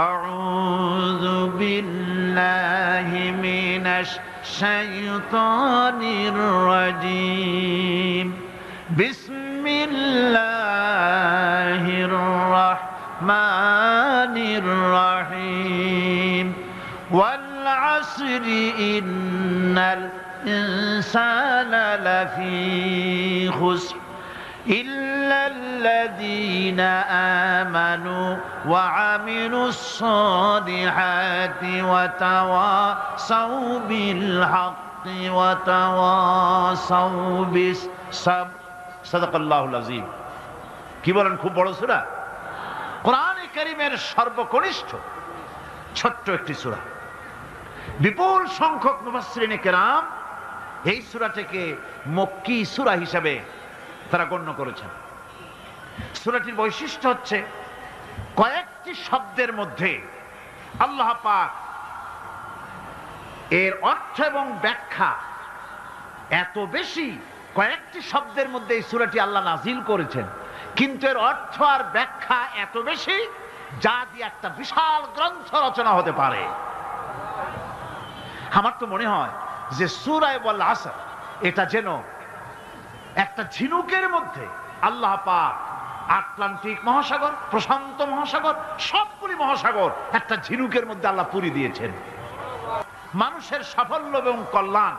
أعوذ بالله من الشيطان الرجيم بسم الله الرحمن الرحيم والعصر إن الإنسان لفي خسر إلا الذين آمنوا وعملوا الصالحات وتواصوا بالحق وتواصوا بالصبر صدق الله العظيم। কি বলেন, খুব বড় সূরা, কোরআনে কারীমের সর্বকনিষ্ঠ ছোট্ট একটি সূরা। বিপুল সংখ্যক মুফাসসিরিনে কেরাম এই সূরাটিকে মক্কি সূরা হিসেবে তারা গণ্য করেছেন। সূরাটির বৈশিষ্ট্য হচ্ছে কয়েকটি শব্দের মধ্যে আল্লাহ পাক এর অর্থ এবং ব্যাখ্যা এত বেশি, কয়েকটি শব্দের মধ্যে এই সূরাটি আল্লাহ নাজিল করেছেন, কিন্তু এর অর্থ আর ব্যাখ্যা এত বেশি যা দিয়ে একটা বিশাল গ্রন্থ রচনা হতে পারে। আমার তো মনে হয় যে সূরা ওয়াল আসর এটা যেন একটা ঝিনুকের মধ্যে আল্লাহ পাক আটলান্টিক মহাসাগর, প্রশান্ত মহাসাগর, সবগুলি মহাসাগর একটা ঝিনুকের মধ্যে আল্লাহ পুরি দিয়েছেন। মানুষের সাফল্য এবং কল্যাণ,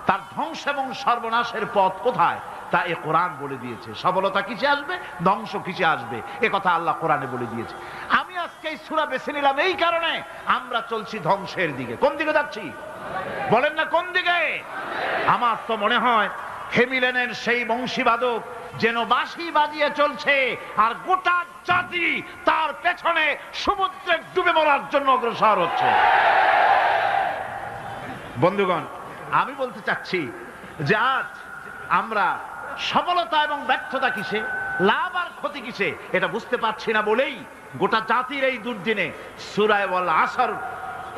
তার ধ্বংস এবং সর্বনাশের পথ কোথায় তা এ কোরআন বলে দিয়েছে। সফলতা কিসে আসবে, ধ্বংস কিসে আসবে, এ কথা আল্লাহ কোরআনে বলে দিয়েছে। আমি আজকে এই সূরা বেছে নিলাম এই কারণে, আমরা চলছি ধ্বংসের দিকে। কোন দিকে যাচ্ছি বলেন না, কোন দিকে? আমার তো মনে হয় হেমিলেনের সেই বংশীবাদক যেন বাঁশি বাজিয়ে চলছে, আর গোটা জাতি তার পেছনে সমুদ্রে ডুবে মরার জন্য অগ্রসর হচ্ছে। বন্ধুগণ, আমি বলতে চাচ্ছি যে আজ আমরা সফলতা এবং ব্যর্থতা কিসে, লাভ আর ক্ষতি কিসে এটা বুঝতে পারছি না বলেই গোটা জাতির এই দুর্দিনে সূরা ওয়াল আসর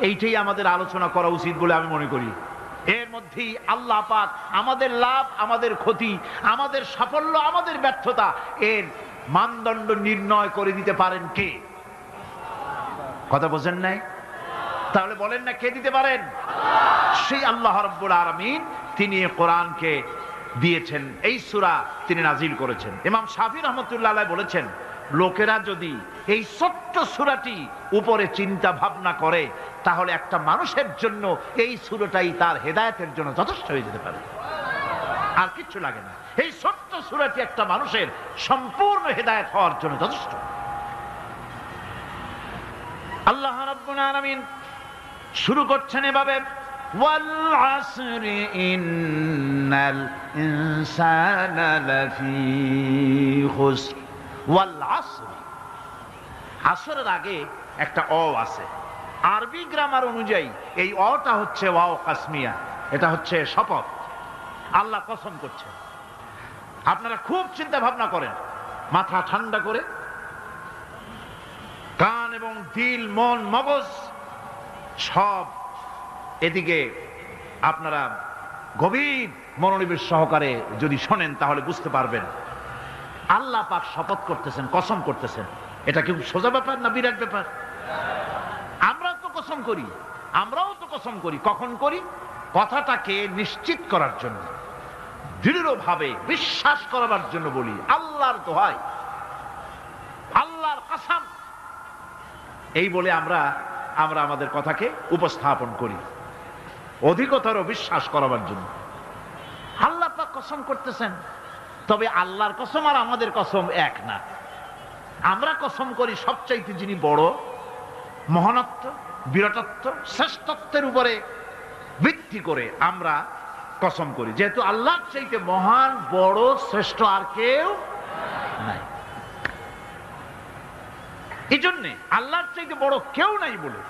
এইটাই আমাদের আলোচনা করা উচিত বলে আমি মনে করি। এর মধ্যেই আল্লাহ পাক আমাদের লাভ, আমাদের ক্ষতি, আমাদের সাফল্য, আমাদের ব্যর্থতা এর মানদণ্ড নির্ণয় করে দিতে পারেন কে? কথা বোঝেন নাই? তাহলে বলেন না, কে দিতে পারেন? সেই আল্লাহ রাব্বুল আলামিন, তিনি এই কোরআনকে দিয়েছেন, এই সূরা তিনি নাজিল করেছেন। ইমাম শাফি রাহমাতুল্লাহ আলাইহি বলেছেন, লোকেরা যদি এই ছোট্ট সূরাটি উপরে চিন্তা ভাবনা করে তাহলে একটা মানুষের জন্য এই সূরাটাই তার হেদায়েতের জন্য যথেষ্ট হয়ে যেতে পারে, আর কিচ্ছু লাগে না। এই ছোট্ট সূরাটি একটা মানুষের সম্পূর্ণ হেদায়েত হওয়ার জন্য যথেষ্ট। আল্লাহ রাব্বুল আলামিন শুরু করছেন এভাবে, ওয়াল আসরি ইন্নাল ইনসানা লাফি খুসর। ওয়াল আসর, আসরের আগে একটা অ আছে। আরবি গ্রামার অনুযায়ী এই অটা হচ্ছে ওয়াও কাসমিয়া, এটা হচ্ছে শপথ। আল্লাহ কসম করছে। আপনারা খুব চিন্তা ভাবনা করেন, মাথা ঠান্ডা করে, কান এবং দিল, মন, মগজ সব এদিকে আপনারা গভীর মনোনিবেশ সহকারে যদি শোনেন তাহলে বুঝতে পারবেন আল্লাহ পাক শপথ করতেছেন, কসম করতেছেন। এটা কি সোজা ব্যাপার না বিরাট ব্যাপার? আমরা তো কসম করি, আমরাও তো কসম করি। কখন করি? কথাটাকে নিশ্চিত করার জন্য, দৃঢ়ভাবে বিশ্বাস করার জন্য বলি, আল্লাহর দোহাই, আল্লাহর কসম, এই বলে আমরা আমাদের কথাকে উপস্থাপন করি, অধিকতর বিশ্বাস করার জন্য। আল্লাহ পাক কসম করতেছেন, তবে আল্লাহর কসম আর আমাদের কসম এক না। আমরা কসম করি সবচাইতে যিনি বড়, মহানত্ব, বিরাটত্ব, শ্রেষ্ঠত্বের উপরে ভিত্তি করে আমরা কসম করি, যেহেতু আল্লাহর চাইতে মহান, বড়, শ্রেষ্ঠ আর কেউ নাই। এই জন্যে আল্লাহর চাইতে বড় কেউ নাই বলে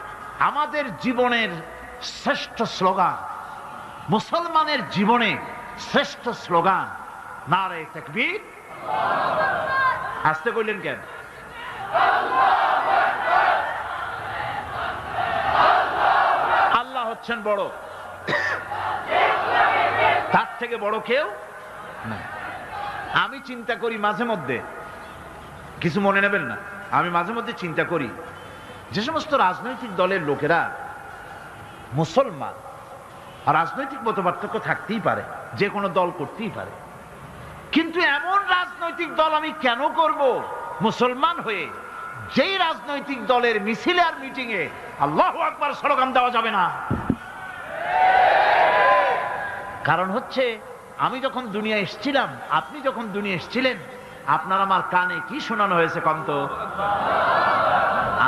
আমাদের জীবনের শ্রেষ্ঠ স্লোগান, মুসলমানের জীবনে শ্রেষ্ঠ স্লোগান নারে তাকবীর। আসতে কইলেন কেন? আল্লাহ হচ্ছেন বড়, তার থেকে বড় কেউ না। আমি চিন্তা করি মাঝে মধ্যে, কিছু মনে নেবেন না, আমি মাঝে মধ্যে চিন্তা করি, যে সমস্ত রাজনৈতিক দলের লোকেরা মুসলমান, রাজনৈতিক মতপার্থক্য থাকতেই পারে, যে কোনো দল করতেই পারে, কিন্তু এমন রাজনৈতিক দল আমি কেন করব মুসলমান হয়ে, যেই রাজনৈতিক দলের মিছিলে আর মিটিং এ আল্লাহু আকবার স্লোগান দেওয়া যাবে না? কারণ হচ্ছে, আমি যখন দুনিয়া এসেছিলাম, আপনি যখন দুনিয়া এসেছিলেন, আপনার আমার কানে কি শোনানো হয়েছে কন্ত?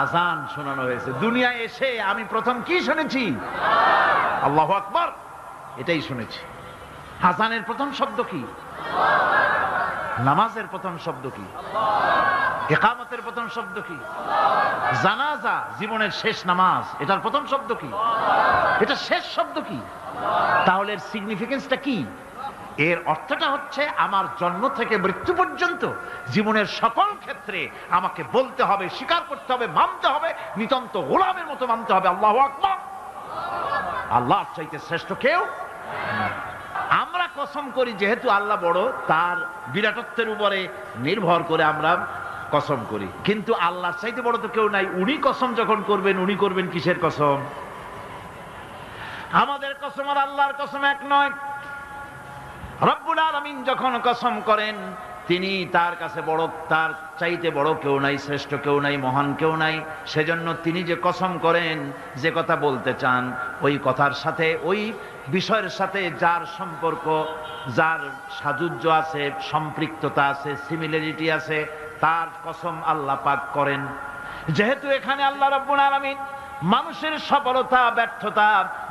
আজান শোনানো হয়েছে। দুনিয়া এসে আমি প্রথম কি শুনেছি? আল্লাহু আকবার, এটাই শুনেছি। আজানের প্রথম শব্দ কি? নামাজের প্রথম শব্দ কি? ইকামতের প্রথম শব্দ কি? জানাজা, জীবনের শেষ নামাজ, এটার প্রথম শব্দ কি? এটা শেষ শব্দ কি? তাহলে এর সিগনিফিকেন্সটা কি? এর অর্থটা হচ্ছে, আমার জন্ম থেকে মৃত্যু পর্যন্ত জীবনের সকল ক্ষেত্রে আমাকে বলতে হবে, স্বীকার করতে হবে, মানতে হবে, নিতান্ত গোলামের মতো মানতে হবে আল্লাহু আকবার। আল্লাহর চাইতে শ্রেষ্ঠ কেউ। আমরা কসম করি যেহেতু আল্লাহ বড়, তার বিরাটত্বের উপরে নির্ভর করে আমরা কসম করি, কিন্তু আল্লাহর চাইতে বড় তো কেউ নাই। উনি কসম যখন করবেন, উনি করবেন কিসের কসম? আমাদের কসম আর আল্লাহর কসম এক নয়। রব্বুল আলামিন যখন কসম করেন, তিনি তার কাছে বড়, তার চাইতে বড় কেউ নাই, শ্রেষ্ঠ কেউ নাই, মহান কেউ নাই। সেজন্য তিনি যে কসম করেন, যে কথা বলতে চান, ওই কথার সাথে, ওই বিষয়ের সাথে যার সম্পর্ক, যার সাযুজ্য আছে, সম্পৃক্ততা আছে, সিমিলারিটি আছে, তার কসম আল্লাহ পাক করেন। যেহেতু এখানে আল্লাহ রাব্বুল আলামিন মানুষের সফলতা, ব্যর্থতা,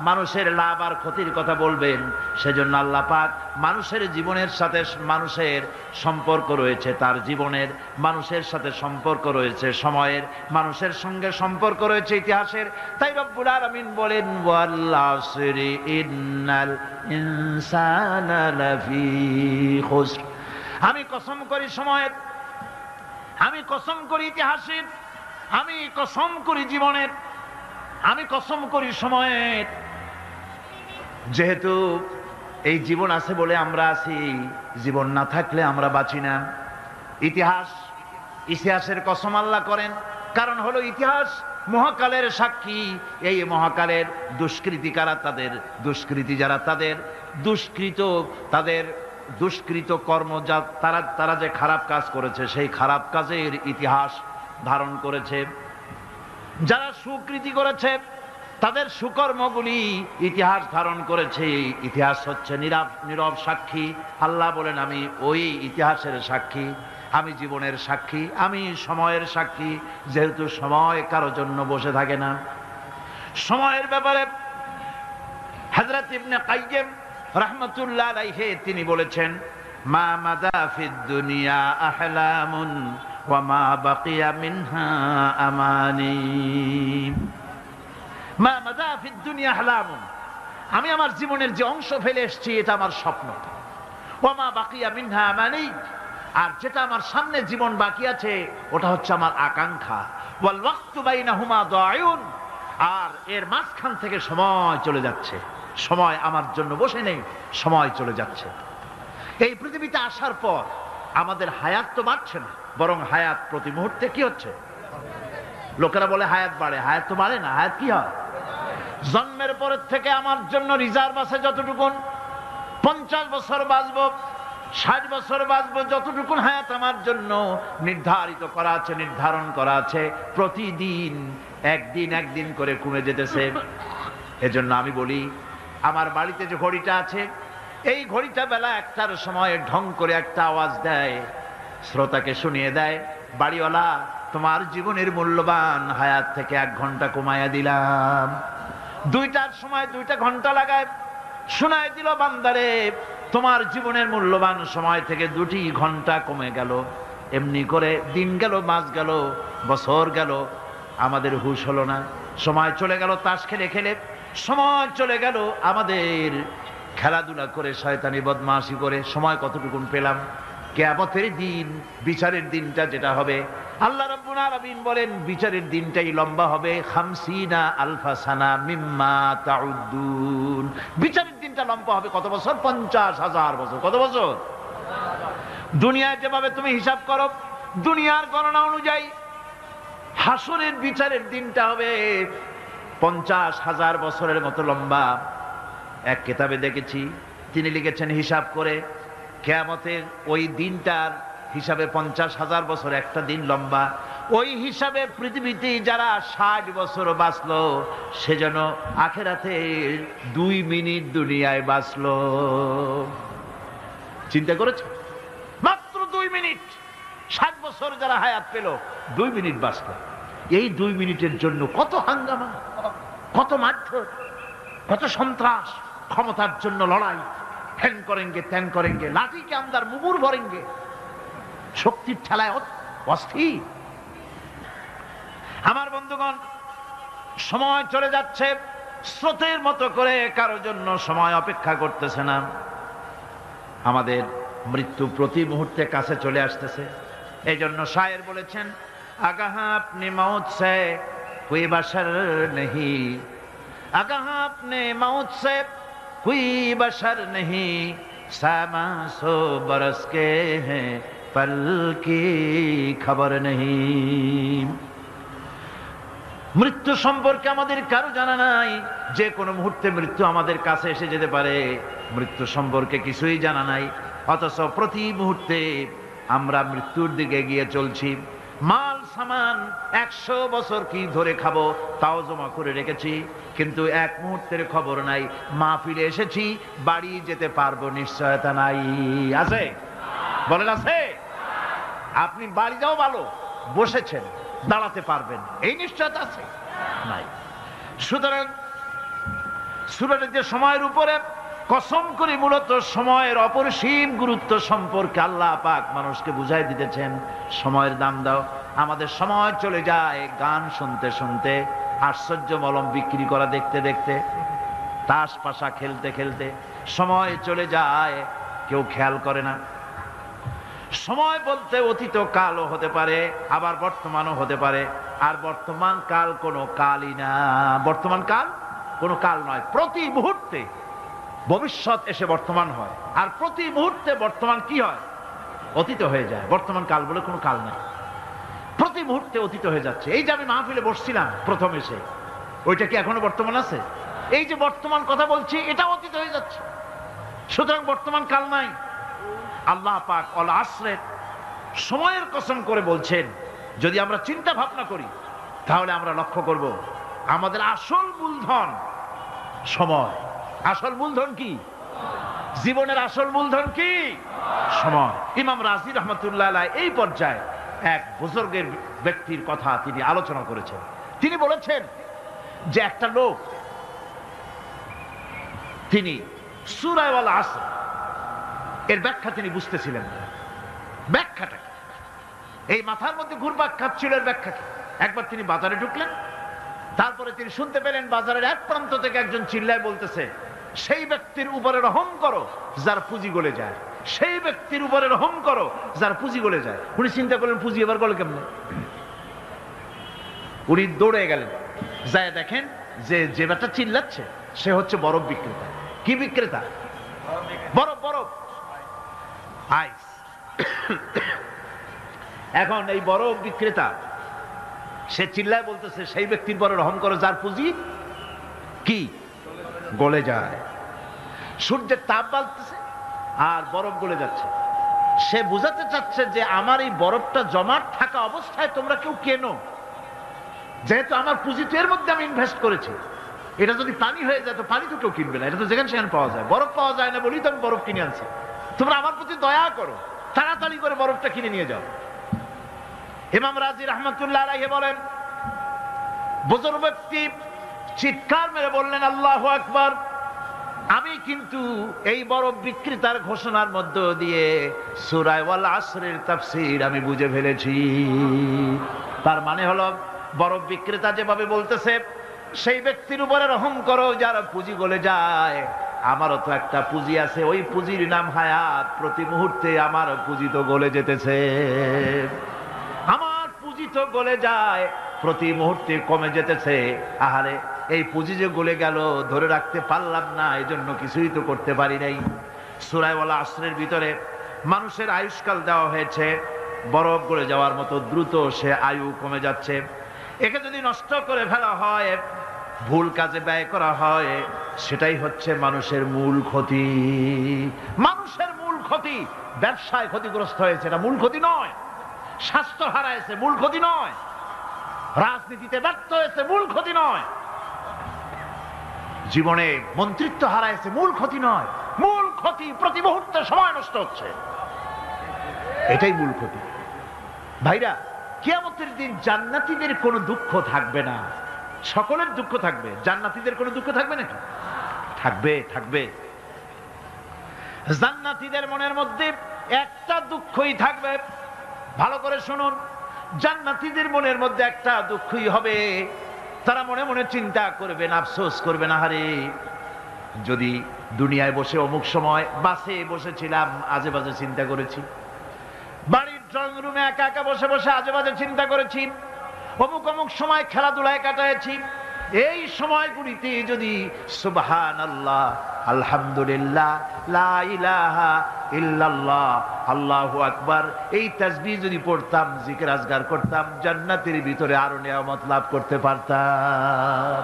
মানুষের লাভ আর ক্ষতির কথা বলবেন, সেজন্য আল্লাহ পাক মানুষের জীবনের সাথে, মানুষের সম্পর্ক রয়েছে তার জীবনের, মানুষের সাথে সম্পর্ক রয়েছে সময়ের, মানুষের সঙ্গে সম্পর্ক রয়েছে ইতিহাসের। তাই রব্বুল আলামিন বলেন, ওয়াল আসরি ইন্নাল ইনসানা লাফি খুসর। আমি কসম করি সময়ের, আমি কসম করি ইতিহাসের, আমি কসম করি জীবনের, আমি কসম করি সময়ের। যেহেতু এই জীবন আছে বলে আমরা আছি, জীবন না থাকলে আমরা বাঁচি না। ইতিহাস, ইতিহাসের কসম আল্লাহ করেন, কারণ হলো ইতিহাস মহাকালের সাক্ষী। এই মহাকালের দুষ্কৃতিকারা, তাদের দুষ্কৃতি যারা, তাদের দুষ্কৃত, তাদের দুষ্কৃত কর্ম, যা তারা যে খারাপ কাজ করেছে, সেই খারাপ কাজের ইতিহাস ধারণ করেছে। যারা সুকৃতি করেছে, তাদের সুকর্মগুলি ইতিহাস ধারণ করেছে। ইতিহাস হচ্ছে নীরব সাক্ষী। আল্লাহ বলেন, আমি ওই ইতিহাসের সাক্ষী, আমি জীবনের সাক্ষী, আমি সময়ের সাক্ষী। যেহেতু সময় কারো জন্য বসে থাকে না। সময়ের ব্যাপারে হযরত ইবনে কাইয়্যিম রাহমাতুল্লাহ আলাইহি তিনি বলেছেন, মা মাদা ফিদ দুনিয়া আহলামুন ওয়া মা বাকিয়া মিনহা আমানি। মা মাদা ফিদ দুনিয়া আহলামুন, আমি আমার জীবনের যে অংশ ফেলে এসেছি এটা আমার স্বপ্ন। ওয়া মা বাকিয়া মিনহা আমানি, আর যেটা আমার সামনে জীবন বাকি আছে ওটা হচ্ছে আমার আকাঙ্ক্ষা। ওয়াল ওয়াক্তু বাইনাহুমা দায়ুন, আর এর মাঝখান থেকে সময় চলে যাচ্ছে। সময় আমার জন্য বসে নেই, সময় চলে যাচ্ছে। এই পৃথিবীতে আসার পর আমাদের হায়াত তো বাড়ছে না, বরং হায়াত প্রতি মুহূর্তে কি হচ্ছে? লোকেরা বলে হায়াত বাড়ে, হায়াত তো বাড়ে না। হায়াত কি হয়? জন্মের পরের থেকে আমার জন্য রিজার্ভ আছে যতটুকুন, 50 বছর বাঁচবো, 60 বছর বাঁচবো, যতটুকুন হায়াত আমার জন্য নির্ধারিত করা আছে, নির্ধারণ করা আছে, প্রতিদিন একদিন একদিন করে কমে যেতেছে। এজন্য আমি বলি, আমার বাড়িতে যে ঘড়িটা আছে, এই ঘড়িটা বেলা 1টার সময় ঢং করে একটা আওয়াজ দেয়, শ্রোতাকে শুনিয়ে দেয়, বাড়িওয়ালা তোমার জীবনের মূল্যবান হায়াত থেকে 1 ঘন্টা কমায়া দিলাম। 2টার সময় 2টা ঘন্টা লাগায় শোনায় দিল, বান্দারে তোমার জীবনের মূল্যবান সময় থেকে 2টি ঘন্টা কমে গেল। এমনি করে দিন গেল, মাস গেল, বছর গেল, আমাদের হুঁশ হলো না। সময় চলে গেল তাস খেলে খেলে, সময় চলে গেল আমাদের খেলাধুলা করে, শয়তানি বদমাশি করে। সময় কতটুকুন পেলাম? কিয়ামতের দিন, বিচারের দিনটা যেটা হবে, আল্লাহ রাব্বুল আলামিন বলেন বিচারের দিনটাই লম্বা হবে 50 আলফা সানা মিম্মা তাউদ্দুন। বিচারের দিনটা লম্বা হবে কত বছর? 50,000 বছর। কত বছর? দুনিয়ায় যেভাবে তুমি হিসাব করো, দুনিয়ার গণনা অনুযায়ী হাসরের বিচারের দিনটা হবে 50,000 বছরের মতো লম্বা। এক কিতাবে দেখেছি, তিনি লিখেছেন হিসাব করে কিয়ামতের ওই দিনটার হিসাবে 50,000 বছর একটা দিন লম্বা। ওই হিসাবে পৃথিবীতে যারা 60 বছর বাঁচলো সে যেন আখেরাতে 2 মিনিট দুনিয়ায় বাঁচলো। চিন্তা করেছে? মাত্র 2 মিনিট। 60 বছর যারা হায়াত পেল 2 মিনিট বাঁচলো। এই 2 মিনিটের জন্য কত হাঙ্গামা, কত মারধর, কত সন্ত্রাস, ক্ষমতার জন্য লড়াই, হ্যান করেঙ্গে ত্যান করেঙ্গে, লাঠিকে আমদার মুগুর ভরেঙ্গে, শক্তির ঠেলায় অস্থির। আমার বন্ধুগণ, সময় চলে যাচ্ছে স্রোতের মতো করে, কারো জন্য সময় অপেক্ষা করতেছে না। আমাদের মৃত্যু প্রতি মুহূর্তে কাছে চলে আসতেছে। এই জন্য শায়ের বলেছেন, আগাহ আপনি মৌত সে কোই বশর নেহি, আগাহ আপনি মৌত সে কোই বশর নেহি, সামা সো বরস কে হ্যাঁ পল কি খবর নেহি। মৃত্যু সম্পর্কে আমাদের কারো জানা নাই। যে কোনো মুহূর্তে মৃত্যু আমাদের কাছে এসে যেতে পারে, মৃত্যু সম্পর্কে কিছুই জানা নাই। অথচ প্রতি মুহূর্তে আমরা মৃত্যুর দিকে এগিয়ে চলছি। মাল সামান 100 বছর কি ধরে খাবো তাও জমা করে রেখেছি, কিন্তু এক মুহূর্তের খবর নাই। মাহফিলে এসেছি, বাড়ি যেতে পারবো নিশ্চয়তা নাই। আছে? বলেন আছে? আপনি বাড়ি যাও ভালো, বসেছেন, দাঁড়াতে পারবেন এই নিশ্চয়তা আছে? নাই। সুতরাং সূরাটির যে সময়ের উপরে কসম করে মূলত সময়ের অপরিসীম গুরুত্ব সম্পর্কে আল্লাহ পাক মানুষকে বুঝাই দিতেছেন। সময়ের দাম দাও। আমাদের সময় চলে যায় গান শুনতে শুনতে, আশ্চর্য মলম বিক্রি করা দেখতে দেখতে, তাস পাশা খেলতে খেলতে সময় চলে যায়, কেউ খেয়াল করে না। সময় বলতে অতীত কালও হতে পারে, আবার বর্তমানও হতে পারে। আর বর্তমান কাল কোনো কালই না। বর্তমান কাল কোনো কাল নয়। প্রতি মুহূর্তে ভবিষ্যৎ এসে বর্তমান হয়, আর প্রতি মুহূর্তে বর্তমান কি হয়? অতীত হয়ে যায়। বর্তমান কাল বলে কোনো কাল নাই। প্রতি মুহূর্তে অতীত হয়ে যাচ্ছে। এই যে আমি মাহফিলে বসছিলাম প্রথম এসে, ওইটা কি এখনো বর্তমান আছে? এই যে বর্তমান কথা বলছি, এটা অতীত হয়ে যাচ্ছে। সুতরাং বর্তমান কাল নাই। আল্লাহ পাক অল আসরে সময়ের কসম করে বলছেন। যদি আমরা চিন্তা ভাবনা করি তাহলে আমরা লক্ষ্য করব আমাদের আসল মূলধন সময়। আসল মূলধন কি? জীবনের আসল মূলধন কি? সময়। ইমাম রাজি রহমতুল্লাহ আলাইহি এই পর্যায়ে এক বুজুর্গের ব্যক্তির কথা তিনি আলোচনা করেছেন। তিনি বলেছেন যে একটা লোক, তিনি সূরা আল আসর এর ব্যাখ্যা তিনি বুঝতেছিলেন না। ব্যাখ্যাটা কি? এই মাথার মধ্যে ঘুরপাক খাচ্ছিল এর ব্যাখ্যা কি? একবার তিনি বাজারে ঢুকলেন, তারপরে তিনি শুনতে পেলেন বাজারের এক প্রান্ত থেকে একজন চিল্লায় বলতেছে, সেই ব্যক্তির উপরে রহম করো যার পুঁজি গলে যায়, সেই ব্যক্তির উপরে রহম করো যার পুঁজি গলে যায়। উনি চিন্তা করলেন পুঁজি এবার গলে কেমনে? উনি দৌড়ে গেলেন, যায় দেখেন যে যে ব্যাটা চিল্লাচ্ছে সে হচ্ছে বরফ বিক্রেতা। কি বিক্রেতা? বরফ, বরফ, আইস। এখন এই বরফ বিক্রেতা সে চিল্লায় বলতেছে, সেই ব্যক্তির পরে রহম করো যার পুঁজি কি গলে যায়। সূর্যের তাপ বাড়তেছে আর বরফ গলে যাচ্ছে। সে বুঝাতে চাচ্ছে যে আমার এই বরফটা জমাট থাকা অবস্থায় তোমরা কেউ কেনো, যেহেতু আমার পুঁজি তো এর মধ্যে আমি ইনভেস্ট করেছি। এটা যদি পানি হয়ে যায় তো পানি তো কেউ কিনবে না, এটা তো যেখানে সেখানে পাওয়া যায়। বরফ পাওয়া যায় না বলেই তো আমি বরফ কিনে আনছি। তোমরা আমার প্রতি দয়া করো, তাড়াতাড়ি করে বরফটা কিনে নিয়ে যাও। ইমাম রাজি রহমতুল্লাহ আলাইহি বলেন, বুজুর্গ ব্যক্তি চিৎকার মেরে বললেন, আল্লাহু আকবার, আমি কিন্তু এই বরফ বিক্রেতার ঘোষণার মধ্য দিয়ে সূরা ওয়াল আসরের তাফসীর আমি বুঝে ফেলেছি। তার মানে হলো বরফ বিক্রেতা যেভাবে বলতেছে সেই ব্যক্তির উপরে রহম করো যার পুঁজি গলে যায়, আমারও তো একটা পুঁজি আছে, ওই পুঁজির নাম হায়াত। প্রতি মুহূর্তে আমার পুঁজি তো গলে যেতেছে, আমার পুঁজি তো গলে যায়, প্রতি মুহূর্তে কমে যেতেছে। আহারে, এই পুঁজি যে গলে গেল ধরে রাখতে পারলাম না, এই জন্য কিছুই তো করতে পারি নাই। সূরা ওয়াল আসরের ভিতরে মানুষের আয়ুষ্কাল দেওয়া হয়েছে বরফ গলে যাওয়ার মতো দ্রুত সে আয়ু কমে যাচ্ছে। একে যদি নষ্ট করে ফেলা হয়, ভুল কাজে ব্যয় করা হয়, সেটাই হচ্ছে মানুষের মূল ক্ষতি। মানুষের মূল ক্ষতি। ব্যবসায় ক্ষতিগ্রস্ত হয়েছে, এটা মূল ক্ষতি নয়। স্বাস্থ্য হারাইছে, মূল ক্ষতি নয়। রাজনীতিতে ব্যর্থ হয়েছে, মূল ক্ষতি নয়। জীবনে মন্ত্রিত্ব হারাইছে, মূল ক্ষতি নয়। মূল ক্ষতি প্রতি মুহূর্তে সময় নষ্ট হচ্ছে, এটাই মূল ক্ষতি। ভাইরা, কিয়ামতের দিন জান্নাতীদের কোনো দুঃখ থাকবে না, সকলের দুঃখ থাকবে। জান্নাতীদের কোনো দুঃখ থাকবে নাকি? থাকবে, থাকবে। জান্নাতীদের মনের মধ্যে একটা দুঃখই থাকবে। ভালো করে শুনুন, জান্নাতীদের মনের মধ্যে একটা দুঃখই হবে। তারা মনে মনে চিন্তা করবেন, আফসোস করবেন, আহারে যদি দুনিয়ায় বসে অমুক সময় বাসে বসেছিলাম, আজে বাজে চিন্তা করেছি, বাড়ির ড্রয়িং রুমে একা একা বসে বসে আজে বাজে চিন্তা করেছি, অমুক অমুক সময় খেলাধুলায় কাটাইছি, এই সময়গুলিতে যদি সুবহানাল্লাহ, আলহামদুলিল্লাহ, লা ইলাহা ইল্লাল্লাহ, আল্লাহু আকবার, এই তাসবিহ যদি পড়তাম, জিকির আজগার করতাম, জান্নাতের ভিতরে আরো নিয়ামত লাভ করতে পারতাম।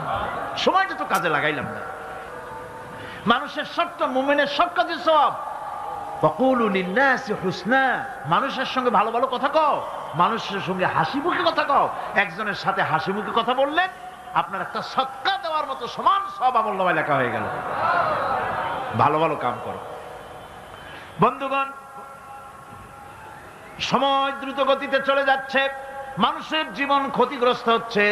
সময়টা তো কাজে লাগাইলাম না। মানুষের সবটা, মুমিনের সব কাজে সওয়াব। ওয়াকুলু লিন-নাসি হুসনা, মানুষের সঙ্গে ভালো ভালো কথা কও, মানুষের সঙ্গে হাসি মুখে কথা কও। একজনের সাথে হাসি মুখে কথা বললেন, আপনার একটা সদকা দেওয়ার মতো সমান সব আমলনামায় লেখা হয়ে গেল। ভালো ভালো কাম করো। বন্ধুগণ, সময় দ্রুত গতিতে চলে যাচ্ছে, মানুষের জীবন ক্ষতিগ্রস্ত হচ্ছে।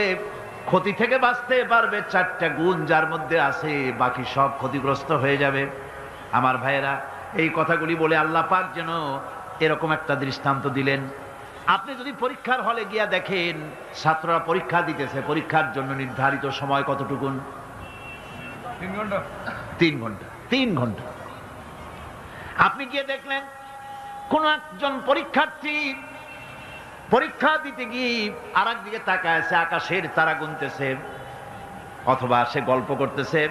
ক্ষতি থেকে বাঁচতে পারবে চারটা গুণ যার মধ্যে আছে, বাকি সব ক্ষতিগ্রস্ত হয়ে যাবে। আমার ভাইয়েরা, এই কথাগুলি বলে আল্লাহ পাক যেন এরকম একটা দৃষ্টান্ত দিলেন। আপনি যদি পরীক্ষার হলে গিয়া দেখেন, ছাত্ররা পরীক্ষা দিতেছে, পরীক্ষার জন্য নির্ধারিত সময় কতটুকুন? 3 ঘন্টা। 3 ঘন্টা, 3 ঘন্টা। আপনি গিয়ে দেখলেন কোন একজন পরীক্ষার্থী পরীক্ষা দিতে গিয়ে আর একদিকে তাকায় আছে, আকাশের তারা গুনতেছে, অথবা সে গল্প করতেছে,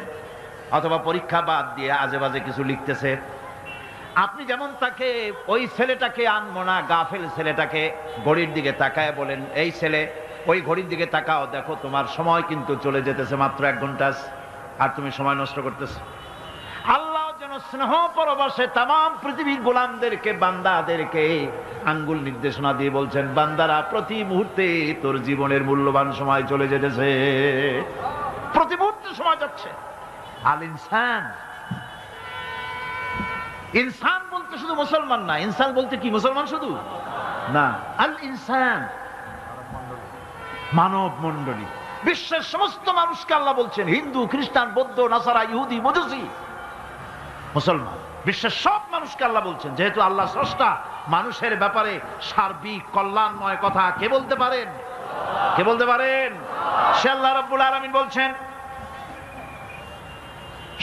অথবা পরীক্ষা বাদ দিয়ে আজে বাজে কিছু লিখতেছে। আপনি যেমন তাকে, ওই ছেলেটাকে আনবো না, গাফেল ছেলেটাকে ঘড়ির দিকে তাকায় বলেন, এই ছেলে ওই ঘড়ির দিকে তাকাও, দেখো তোমার সময় কিন্তু চলে যেতেছে, মাত্র 1 ঘন্টা আর তুমি সময় নষ্ট করতেছ। আল্লাহ যেন স্নেহ পরবশে তামাম পৃথিবীর গোলামদেরকে, বান্দাদেরকে আঙ্গুল নির্দেশনা দিয়ে বলছেন, বান্দারা প্রতি মুহূর্তে তোর জীবনের মূল্যবান সময় চলে যেতেছে, প্রতি মুহূর্তে সময় যাচ্ছে। আল ইনসান, ইনসান বলতে শুধু মুসলমান না, ইনসান বলতে কি মুসলমান শুধু না, আল ইনসান মানব মণ্ডলী, বিশ্বের সমস্ত মানুষকে আল্লাহ বলছেন, হিন্দু, খ্রিস্টান, বৌদ্ধ, নাসারা, ইহুদি, মজুসি, মুসলমান, বিশ্বের সব মানুষকে আল্লাহ বলছেন। যেহেতু আল্লাহ স্রষ্টা, মানুষের ব্যাপারে সার্বিক কল্যাণময় কথা কে বলতে পারেন? কে বলতে পারেন? সে আল্লাহ রাব্বুল আলামিন বলছেন,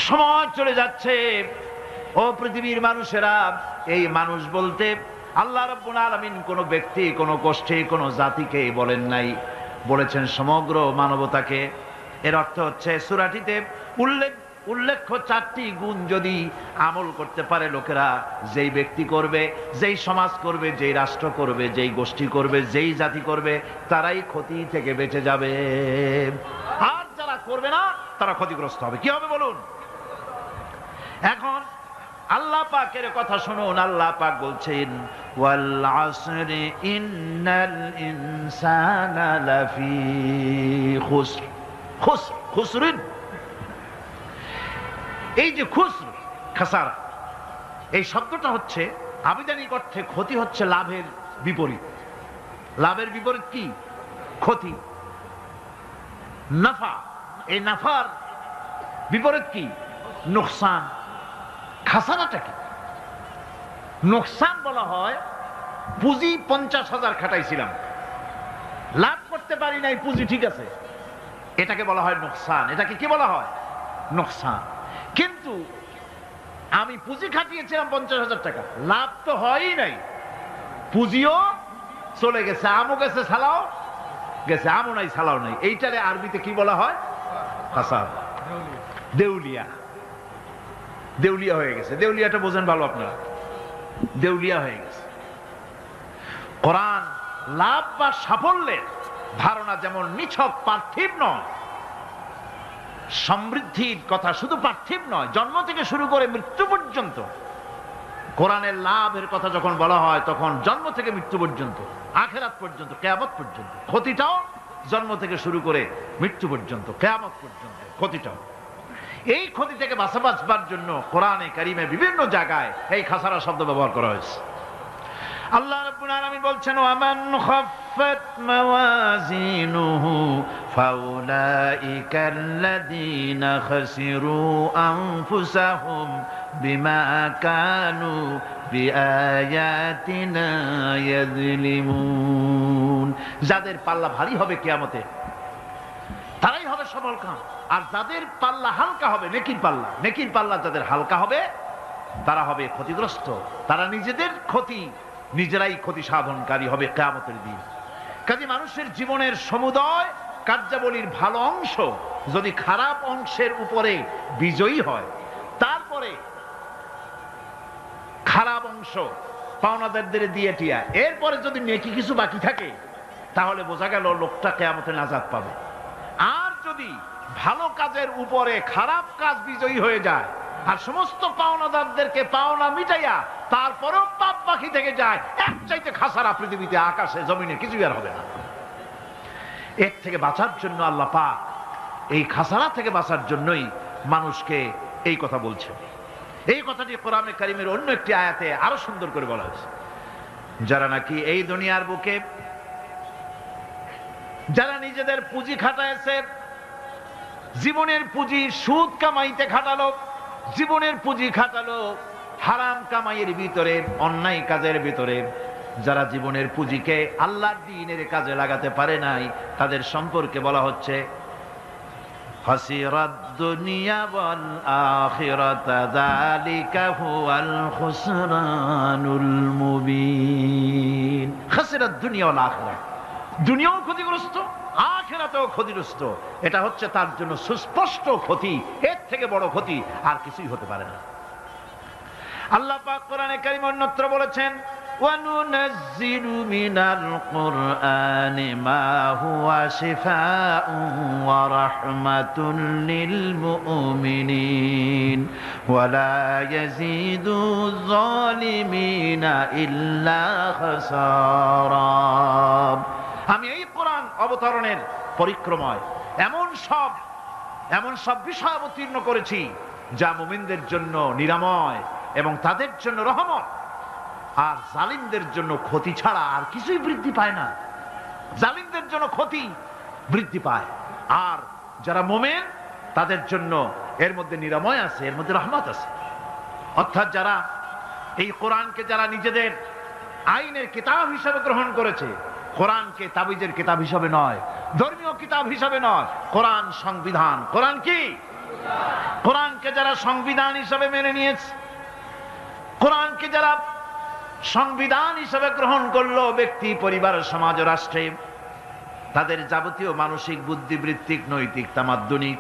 সময় চলে যাচ্ছে ও পৃথিবীর মানুষেরা। এই মানুষ বলতে আল্লাহ রাব্বুল আলামিন কোন ব্যক্তি, কোন গোষ্ঠী, কোন জাতিকে বলেন নাই, বলেছেন সমগ্র মানবতাকে। এর অর্থ হচ্ছে সূরাটিতে উল্লেখ্য 4টি গুণ যদি আমল করতে পারে লোকেরা, যেই ব্যক্তি করবে, যেই সমাজ করবে, যেই রাষ্ট্র করবে, যেই গোষ্ঠী করবে, যেই জাতি করবে, তারাই ক্ষতি থেকে বেঁচে যাবে। আর যারা করবে না, তারা ক্ষতিগ্রস্ত হবে। কি হবে বলুন? এখন আল্লাহ পাকের কথা শুনুন। আল্লাহ পাক বলছেন, ওয়াল আসরি ইন্নাল ইনসানা লাফি খুসর। খুসর, খুসরিন, এই যে খুসর, খাসারা, এই শব্দটা হচ্ছে আবিধানিক অর্থে ক্ষতি হচ্ছে লাভের বিপরীত। লাভের বিপরীত কি? ক্ষতি। নাফা, এই নাফার বিপরীত কি? নোকসান। খাসারাটা কি? নোকসান বলা হয় পুঁজি 50,000 খাটাইছিলাম, লাভ করতে পারি নাই, পুঁজি ঠিক আছে, এটাকে বলা হয় নোকসান। এটাকে কি বলা হয়? নোকসান। কিন্তু আমি পুঁজি খাটিয়েছিলাম 50,000 টাকা, লাভ তো হয়ই নাই, পুঁজিও চলে গেছে, আমও গেছে, সালাও গেছে, আমও নাই, সালাও নাই। এইটারে আরবিতে কি বলা হয়? খাসার, দেউলিয়া। দেউলিয়া হয়ে গেছে। দেউলিয়াটা বোঝেন ভালো আপনারা, দেউলিয়া হয়ে গেছে। কোরআন লাভ বা সাফল্যের ধারণা যেমন নিছক পার্থিব নয়, সমৃদ্ধির কথা শুধু পার্থিব নয়, জন্ম থেকে শুরু করে মৃত্যু পর্যন্ত কোরআনের লাভের কথা যখন বলা হয় তখন জন্ম থেকে মৃত্যু পর্যন্ত, আখিরাত পর্যন্ত, কিয়ামত পর্যন্ত। ক্ষতিটাও জন্ম থেকে শুরু করে মৃত্যু পর্যন্ত, কিয়ামত পর্যন্ত ক্ষতিটাও। এই ক্ষতি থেকে বাঁচবার জন্য কোরআনে কারিমে বিভিন্ন জায়গায় এই খাসারা শব্দ ব্যবহার করা হয়েছে। আল্লাহ রাব্বুল আলামিন বলছেন, ওয়ামান খাফফাত মাওয়াজিনুহু ফাউলাইকাল্লাযীনা খাসিরু আনফুসাহুম বিমা কানু বিআয়াতিনা ইয়াযলিমুন। যাদের পাল্লা ভারী হবে কিয়ামতে তারাই হবে সফলকাম, আর যাদের পাল্লা হালকা হবে, নেকির পাল্লা যাদের হালকা হবে তারা হবে ক্ষতিগ্রস্ত, তারা নিজেরাই ক্ষতি সাধনকারী হবে কিয়ামতের দিন। কাজে মানুষের জীবনের সমুদয় কার্যাবলীর ভালো অংশ যদি খারাপ অংশের উপরে বিজয়ী হয়, তারপরে খারাপ অংশ পাওনাদারদের দিয়ে টিয়া, এরপরে যদি নেকি কিছু বাকি থাকে তাহলে বোঝা গেল লোকটা কিয়ামতে নাজাত পাবে। আর যদি ভালো কাজের উপরে খারাপ কাজ বিজয়ী হয়ে যায় আর সমস্ত পাওনাদারদেরকে পাওনা মিটাইয়া তারপরেও পাপ বাকি থেকে যায়, এক চাইতে খাসারা পৃথিবীতে আকাশে জমিনে কিছুই আর হবে না। এর থেকে বাঁচার জন্য আল্লাহ পাক এই খাসারা থেকে বাঁচার জন্যই মানুষকে এই কথা বলছে। এই কথাটি কোরআনে কারিমের অন্য একটি আয়াতে আরো সুন্দর করে বলা হয়েছে, যারা নাকি এই দুনিয়ার বুকে যারা নিজেদের পুঁজি খাটাইছে, জীবনের পুঁজি সুদ কামাইতে খাটালো, জীবনের পুঁজি খাটালো হারাম কামাইয়ের ভিতরে, অন্যায় কাজের ভিতরে, যারা জীবনের পুঁজিকে আল্লাহর দ্বীনের কাজে লাগাতে পারে নাই, তাদের সম্পর্কে বলা হচ্ছে খাসিরাদ দুনিয়া ওয়াল আখিরাতা যালিকা হুয়াল খুসরানুল মুবিন। খাসিরাদ দুনিয়া ওয়াল আখিরা, দুনিয়াও ক্ষতিগ্রস্ত, আখিরাতেও ক্ষতিগ্রস্ত। এটা হচ্ছে তার জন্য সুস্পষ্ট ক্ষতি, এর থেকে বড় ক্ষতি আর কিছুই হতে পারে না। আল্লাহ পাক কোরআনে কারীমে অন্যত্র বলেছেন, وَنُنَزِّلُ مِنَ الْقُرْآنِ مَا هُوَ شِفَاءٌ وَرَحْمَةٌ لِلْمُؤْمِنِينَ وَلَا يَزِيدُ الظَّالِمِينَ إِلَّا خَسَارًا। আমি এই কোরআন অবতরণের পরিক্রমায় এমন সব বিষয় অবতীর্ণ করেছি যা মুমিনদের জন্য নিরাময় এবং তাদের জন্য রহমত, আর জালিমদের জন্য ক্ষতি ছাড়া আর কিছুই বৃদ্ধি পায় না। জালিমদের জন্য ক্ষতি বৃদ্ধি পায়, আর যারা মুমিন তাদের জন্য এর মধ্যে নিরাময় আছে, এর মধ্যে রহমত আছে। অর্থাৎ যারা এই কোরআনকে যারা নিজেদের আইনের কিতাব হিসেবে গ্রহণ করেছে, কোরআনকে তাবিজের কিতাব হিসাবে নয়, ধর্মীয় কিতাব হিসাবে নয়, কোরআন সংবিধান। কোরআন কি? কোরআনকে যারা সংবিধান হিসাবে মেনে নিয়েছে, কোরআনকে যারা সংবিধান হিসাবে গ্রহণ করলো, ব্যক্তি, পরিবার, সমাজ, রাষ্ট্রে তাদের যাবতীয় মানসিক, বুদ্ধিবৃত্তিক, নৈতিক, তামাদ্দুনিক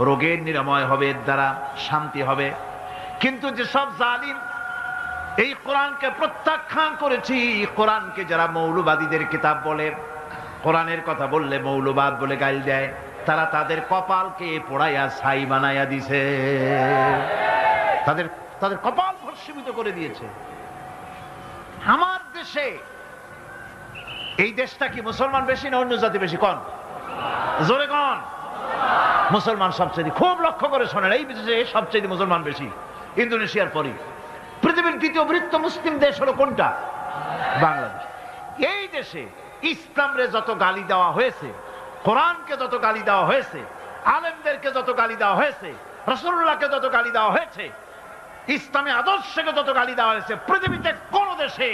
রোগের নিরাময় হবে, এর দ্বারা শান্তি হবে। কিন্তু যেসব জালিম এই কোরআনকে প্রত্যাখ্যান করেছি, কোরআনকে যারা মৌলবাদীদের কিতাব বলে, কোরআনের কথা বললে মৌলবাদ বলে গাইল দেয়, তারা তাদের কপালকে পোড়াইয়া ছাই বানাইয়া দিছে, তাদের কপাল ভস্মীভূত করে দিয়েছে। আমার দেশে, এই দেশটা কি মুসলমান বেশি না অন্য জাতি বেশি? কোন? জোরে কোন? মুসলমান সবচেয়ে। খুব লক্ষ্য করে শোনেন, এই দেশে সবচেয়ে মুসলমান বেশি, ইন্দোনেশিয়ার পরে। পৃথিবীর দ্বিতীয় বৃহত্তম মুসলিম দেশ হলো কোনটা? বাংলাদেশ। এই দেশে ইসলামরে যত গালি দেওয়া হয়েছে, কোরআনকে যত গালি দেওয়া হয়েছে, আলেমদেরকে যত গালি দেওয়া হয়েছে, রাসূলুল্লাহকে যত গালি দেওয়া হয়েছে, ইসলামী আদর্শকে যত গালি দেওয়া হয়েছে, পৃথিবীতে কোন দেশে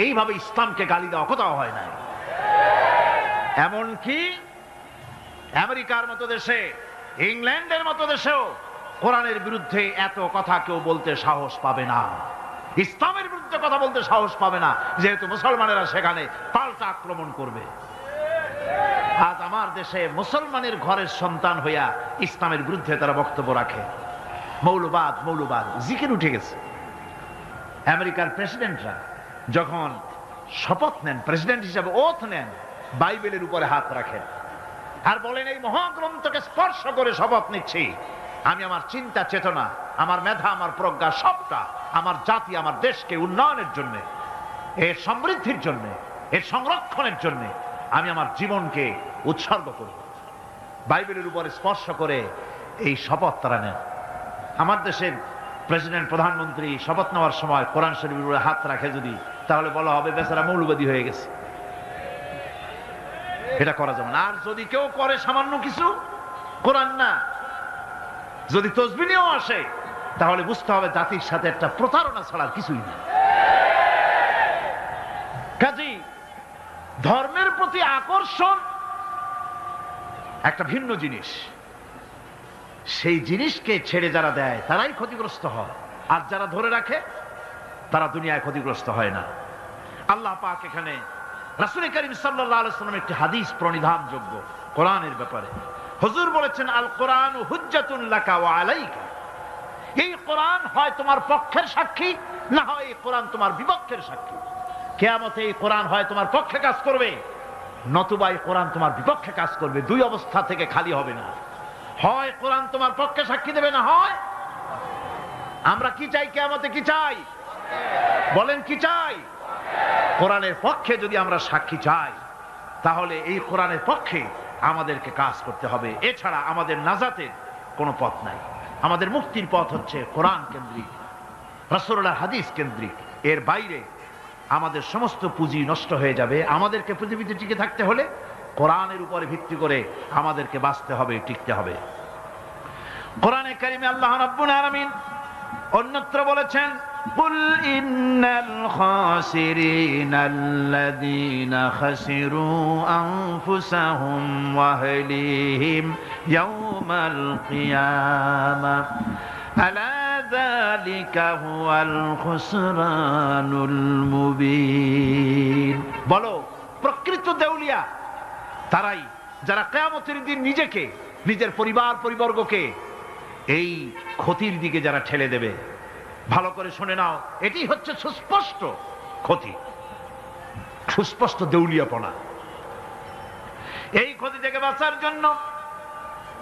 এইভাবে ইসলামকে গালি দেওয়া কোথাও হয় না। এমনকি আমেরিকার মতো দেশে, ইংল্যান্ডের মতো দেশেও কোরআনের বিরুদ্ধে এত কথা কেউ বলতে সাহস পাবে না, ইসলামের বিরুদ্ধে কথা বলতে সাহস পাবে না, যেহেতু মুসলমানেরা সেখানে পাল্টা আক্রমণ করবে। আজ আমার দেশে মুসলমানের ঘরের সন্তান হইয়া ইসলামের বিরুদ্ধে তারা বক্তব্য রাখে। মৌলবাদ জিকির উঠে গেছে। আমেরিকার প্রেসিডেন্টরা যখন শপথ নেন, প্রেসিডেন্ট হিসেবে ওথ নেন, বাইবেলের উপরে হাত রাখেন আর বলেন এই মহাগ্রন্থকে স্পর্শ করে শপথ নিচ্ছি, আমি আমার চিন্তা চেতনা, আমার মেধা, আমার প্রজ্ঞা সবটা আমার জাতি, আমার দেশকে উন্নয়নের জন্য, এর সমৃদ্ধির জন্য, এর সংরক্ষণের জন্য আমি আমার জীবনকে উৎসর্গ করব। বাইবেলের উপরে স্পর্শ করে এই শপথ তারা নেন। আমার দেশের প্রেসিডেন্ট, প্রধানমন্ত্রী শপথ নেওয়ার সময় কোরআন শরীফের উপরে হাত রাখে যদি, তাহলে বলা হবে বেচারা মৌলবাদী হয়ে গেছে। এটা করা যাবে না। আর যদি কেউ করে সামান্য কিছু, কোরআন না, যদি তসবিহ নিয়েও আসে, তাহলে বুঝতে হবে জাতির সাথে একটা প্রতারণা ছাড়া কিছুই না। কাজী ধর্মের প্রতি আকর্ষণ একটা ভিন্ন জিনিস, সেই জিনিসকে ছেড়ে যারা দেয় তারাই ক্ষতিগ্রস্ত হয়, আর যারা ধরে রাখে তারা দুনিয়ায় ক্ষতিগ্রস্ত হয় না। আল্লাহ পাক এখানে রাসূল করিম সাল্লাল্লাহু আলাইহি ওয়াসাল্লাম একটি হাদিস প্রণিধানযোগ্য কোরআনের ব্যাপারে। হুজুর বলেছেন, আল কোরআন হুজ্জাতুন লাকা ওয়া আলাইকা। এই কোরআন হয় তোমার পক্ষের সাক্ষী, না হয় এই কোরআন তোমার বিপক্ষের সাক্ষী। কিয়ামতে এই কোরআন হয় তোমার পক্ষে কাজ করবে, নতুবা এই কোরআন তোমার বিপক্ষে কাজ করবে। দুই অবস্থা থেকে খালি হবে না, হয় কোরআন তোমার পক্ষে সাক্ষী দেবে, না হয়। আমরা কি চাই? কিয়ামতে কি চাই? বলেন কি চাই? কোরআনের পক্ষে যদি আমরা সাক্ষী চাই, তাহলে এই কোরআনের পক্ষে আমাদেরকে কাজ করতে হবে। এছাড়া আমাদের নাজাতের কোনো পথ নাই। আমাদের মুক্তির পথ হচ্ছে কোরআন কেন্দ্রিক, রাসূলুল্লাহর হাদিস কেন্দ্রিক। এর বাইরে আমাদের সমস্ত পুঁজি নষ্ট হয়ে যাবে। আমাদেরকে পৃথিবীতে টিকে থাকতে হলে কোরআনের উপরে ভিত্তি করে আমাদেরকে বাঁচতে হবে, টিকতে হবে। কোরআনে কারিমে আল্লাহ রাব্বুল আলামিন অন্যত্র বলেছেন, কুল ইন্নাল খাসিরিনাল্লাযীনা খাসিরু আনফুসাহুম ওয়া আহলিহিম ইয়াওমাল কিয়ামাহ আলা যালিকা হুয়াল খুসরানুল মুবিন। বলো, প্রকৃত দেউলিয়া তারাই যারা কিয়ামতের দিন নিজেকে, নিজের পরিবারবর্গকে এই ক্ষতির দিকে যারা ঠেলে দেবে। ভালো করে শুনে নাও, এটি হচ্ছে সুস্পষ্ট ক্ষতি, সুস্পষ্ট দেউলিয়াপনা। এই ক্ষতি থেকে বাঁচার জন্য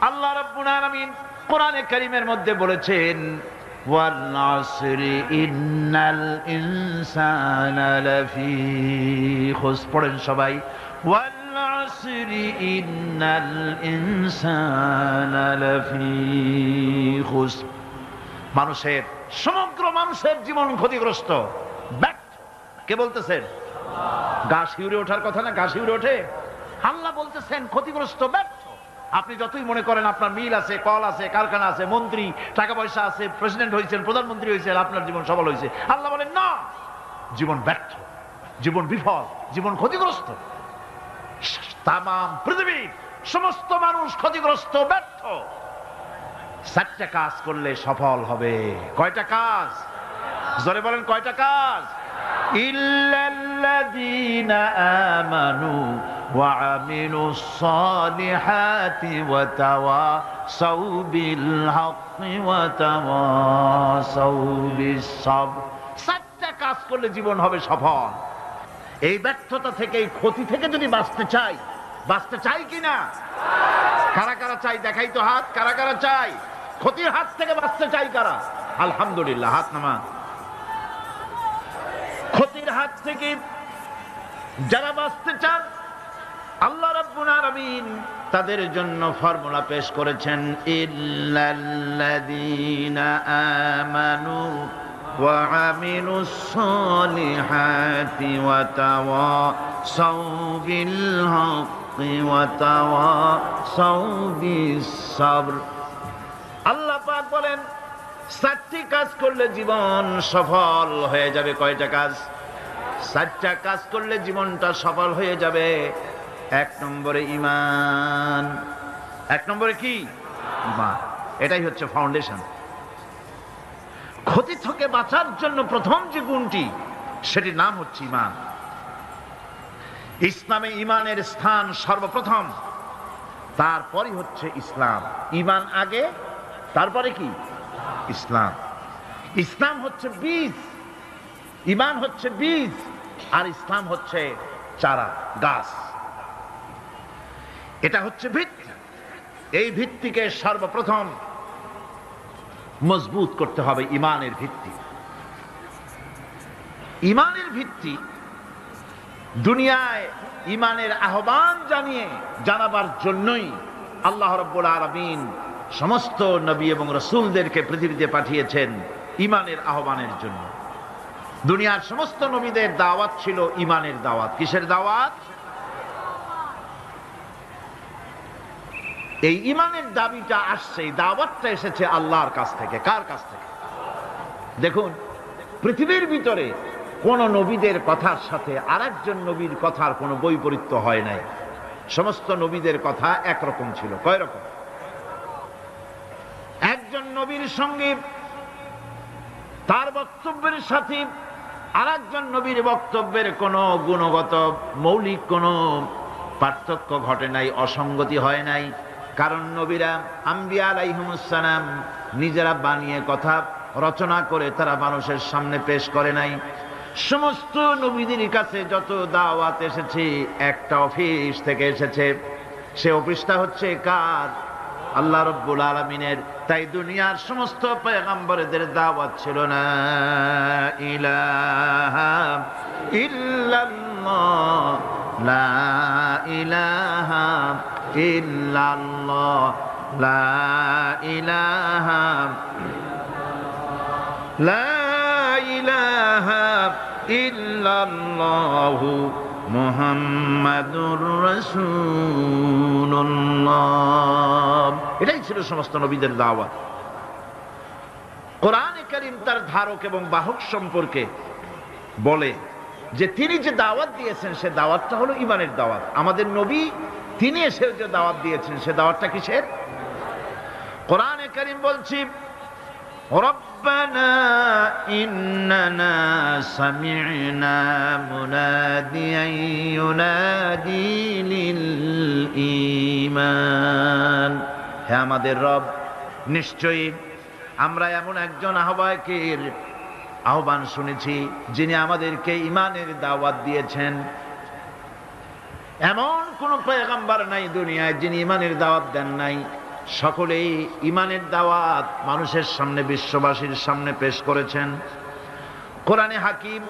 আল্লাহ রাব্বুল আলামিন কোরআনে কারীমের মধ্যে বলেছেন, ওয়াল আসরি ইন্নাল ইনসানা লাফি খুসর। পড়েন সবাই, ওয়াল আসরি ইন্নাল ইনসানা লাফি খুসর। মানুষের, সমগ্র মানুষের জীবন ক্ষতিগ্রস্ত, ব্যর্থ। কে বলতেছেন? গা শিউরে ওঠার কথা না? গা শিউরে ওঠে। আল্লাহ বলতেছেন ক্ষতিগ্রস্ত, ব্যর্থ। আপনি যতই মনে করেন আপনার মিল আছে, কল আছে, কারখানা আছে, মন্ত্রী, টাকা পয়সা আছে, প্রেসিডেন্ট হয়েছেন, প্রধানমন্ত্রী হয়েছেন, আপনার জীবন সফল হয়েছে, আল্লাহ বলেন না, জীবন ব্যর্থ, জীবন বিফল, জীবন ক্ষতিগ্রস্ত। তাম পৃথিবীর সমস্ত মানুষ ক্ষতিগ্রস্ত, ব্যর্থ। 4টা কাজ করলে সফল হবে। কয়টা কাজ? জোরে বলেন, কয়টা কাজ? ইল্লাল্লাযীনা আমানু ওয়া আমিলুস সালিহাতি ওয়া তাওয়াসাউ বিল হাক্কি ওয়া তাওয়াসাউ বিস সাবর। 4টা কাজ করলে জীবন হবে সফল। এই ব্যর্থতা থেকে, এই ক্ষতি থেকে যদি বাঁচতে চাই কিনা? কারা কারা চাই? দেখাই তো হাত। কারা কারা চাই? ক্ষতির হাত থেকে বাঁচতে চাই কারা? আলহামদুলিল্লাহ, হাত নামান। ক্ষতির হাত থেকে যারা বাঁচতে চান, আল্লাহ রাব্বুল আলামিন তাদের জন্য ফর্মুলা পেশ করেছেন, ইল্লাল্লাযীনা আমানু ওয়া আমিলুস সালিহাতি ওয়া তাওয়াসাউ বিল হাক্কি ওয়া তাওয়াসাউ বিস সাবর। আল্লাহ পাক বলেন 4টি কাজ করলে জীবন সফল হয়ে যাবে। কয়টা কাজ? 4টা কাজ করলে জীবনটা সফল হয়ে যাবে। 1 নম্বরে ঈমান। 1 নম্বরে কি? ঈমান। এটাই হচ্ছে ফাউন্ডেশন। ক্ষতি থেকে বাঁচার জন্য প্রথম যে গুণটি, সেটির নাম হচ্ছে ঈমান। ইসলামে ঈমানের স্থান সর্বপ্রথম, তারপরই হচ্ছে ইসলাম। ঈমান আগে, তারপরে কি? ইসলাম। ইসলাম হচ্ছে বীজ, ঈমান হচ্ছে বীজ। আর ইসলাম হচ্ছে চারা, গাছ। এটা হচ্ছে ভিত্তি। এই ভিত্তিকে সর্বপ্রথম মজবুত করতে হবে, ইমানের ভিত্তি। ইমানের ভিত্তি দুনিয়ায় ইমানের আহ্বান জানাবার জন্যই আল্লাহ রাব্বুল আলামিন সমস্ত নবী এবং রাসূলদেরকে পৃথিবীতে পাঠিয়েছেন ইমানের আহ্বানের জন্য। দুনিয়ার সমস্ত নবীদের দাওয়াত ছিল ইমানের দাওয়াত। কিসের দাওয়াত? এই ইমানের দাবিটা আসছে, এই দাওয়াতটা এসেছে আল্লাহর কাছ থেকে। কার কাছ থেকে? দেখুন, পৃথিবীর ভিতরে কোন নবীদের কথার সাথে আরেকজন নবীর কথার কোনো বৈপরীত্য হয় নাই। সমস্ত নবীদের কথা একরকম ছিল। কয় রকম? একজন নবীর সঙ্গে তার বক্তব্যের সাথে আরেকজন নবীর বক্তব্যের কোনো গুণগত মৌলিক কোনো পার্থক্য ঘটে নাই, অসঙ্গতি হয় নাই। কারণ নবীরা আম্বিয়া আলাইহিমুস সালাম নিজেরা বানিয়ে কথা রচনা করে তারা মানুষের সামনে পেশ করে নাই। সমস্ত নবীদের কাছে যত দাওয়াত এসেছে একটা অফিস থেকে এসেছে। সে অফিসটা হচ্ছে কার? আল্লাহ রাব্বুল আলামিনের। তাই দুনিয়ার সমস্ত পয়গম্বরদের দাওয়াত ছিল না ইলাহা ইল্লাল্লাহ, লা ইলাহা ইল্লাল্লাহ, লা ইলাহা, লা ইলাহা ইল্লাল্লাহু মুহাম্মাদুর রাসূলুল্লাহ। এটাই ছিল সমস্ত নবীদের দাওয়াত। কোরআনে কারীম তার ধারক এবং বাহক সম্পর্কে বলে যে তিনি যে দাওয়াত দিয়েছেন সে দাওয়াতটা হলো ঈমানের দাওয়াত। আমাদের নবী তিনি এসে যে দাওয়াত দিয়েছেন সে দাওয়াতটা কিসের? কোরআনে কারীম বলছি, ربنا إننا سمعنا مناديا ينادي للإيمان। হে আমাদের রব, নিশ্চয়ই আমরা এমন একজন আহ্বায়কের আহ্বান শুনেছি যিনি আমাদেরকে ঈমানের দাওয়াত দিয়েছেন। এমন কোন পয়গম্বর নাই দুনিয়ায় যিনি ঈমানের দাওয়াত দেন নাই। সকলেই ঈমানের দাওয়াত মানুষের সামনে, বিশ্ববাসীর সামনে পেশ করেছেন। কোরআনে হাকিম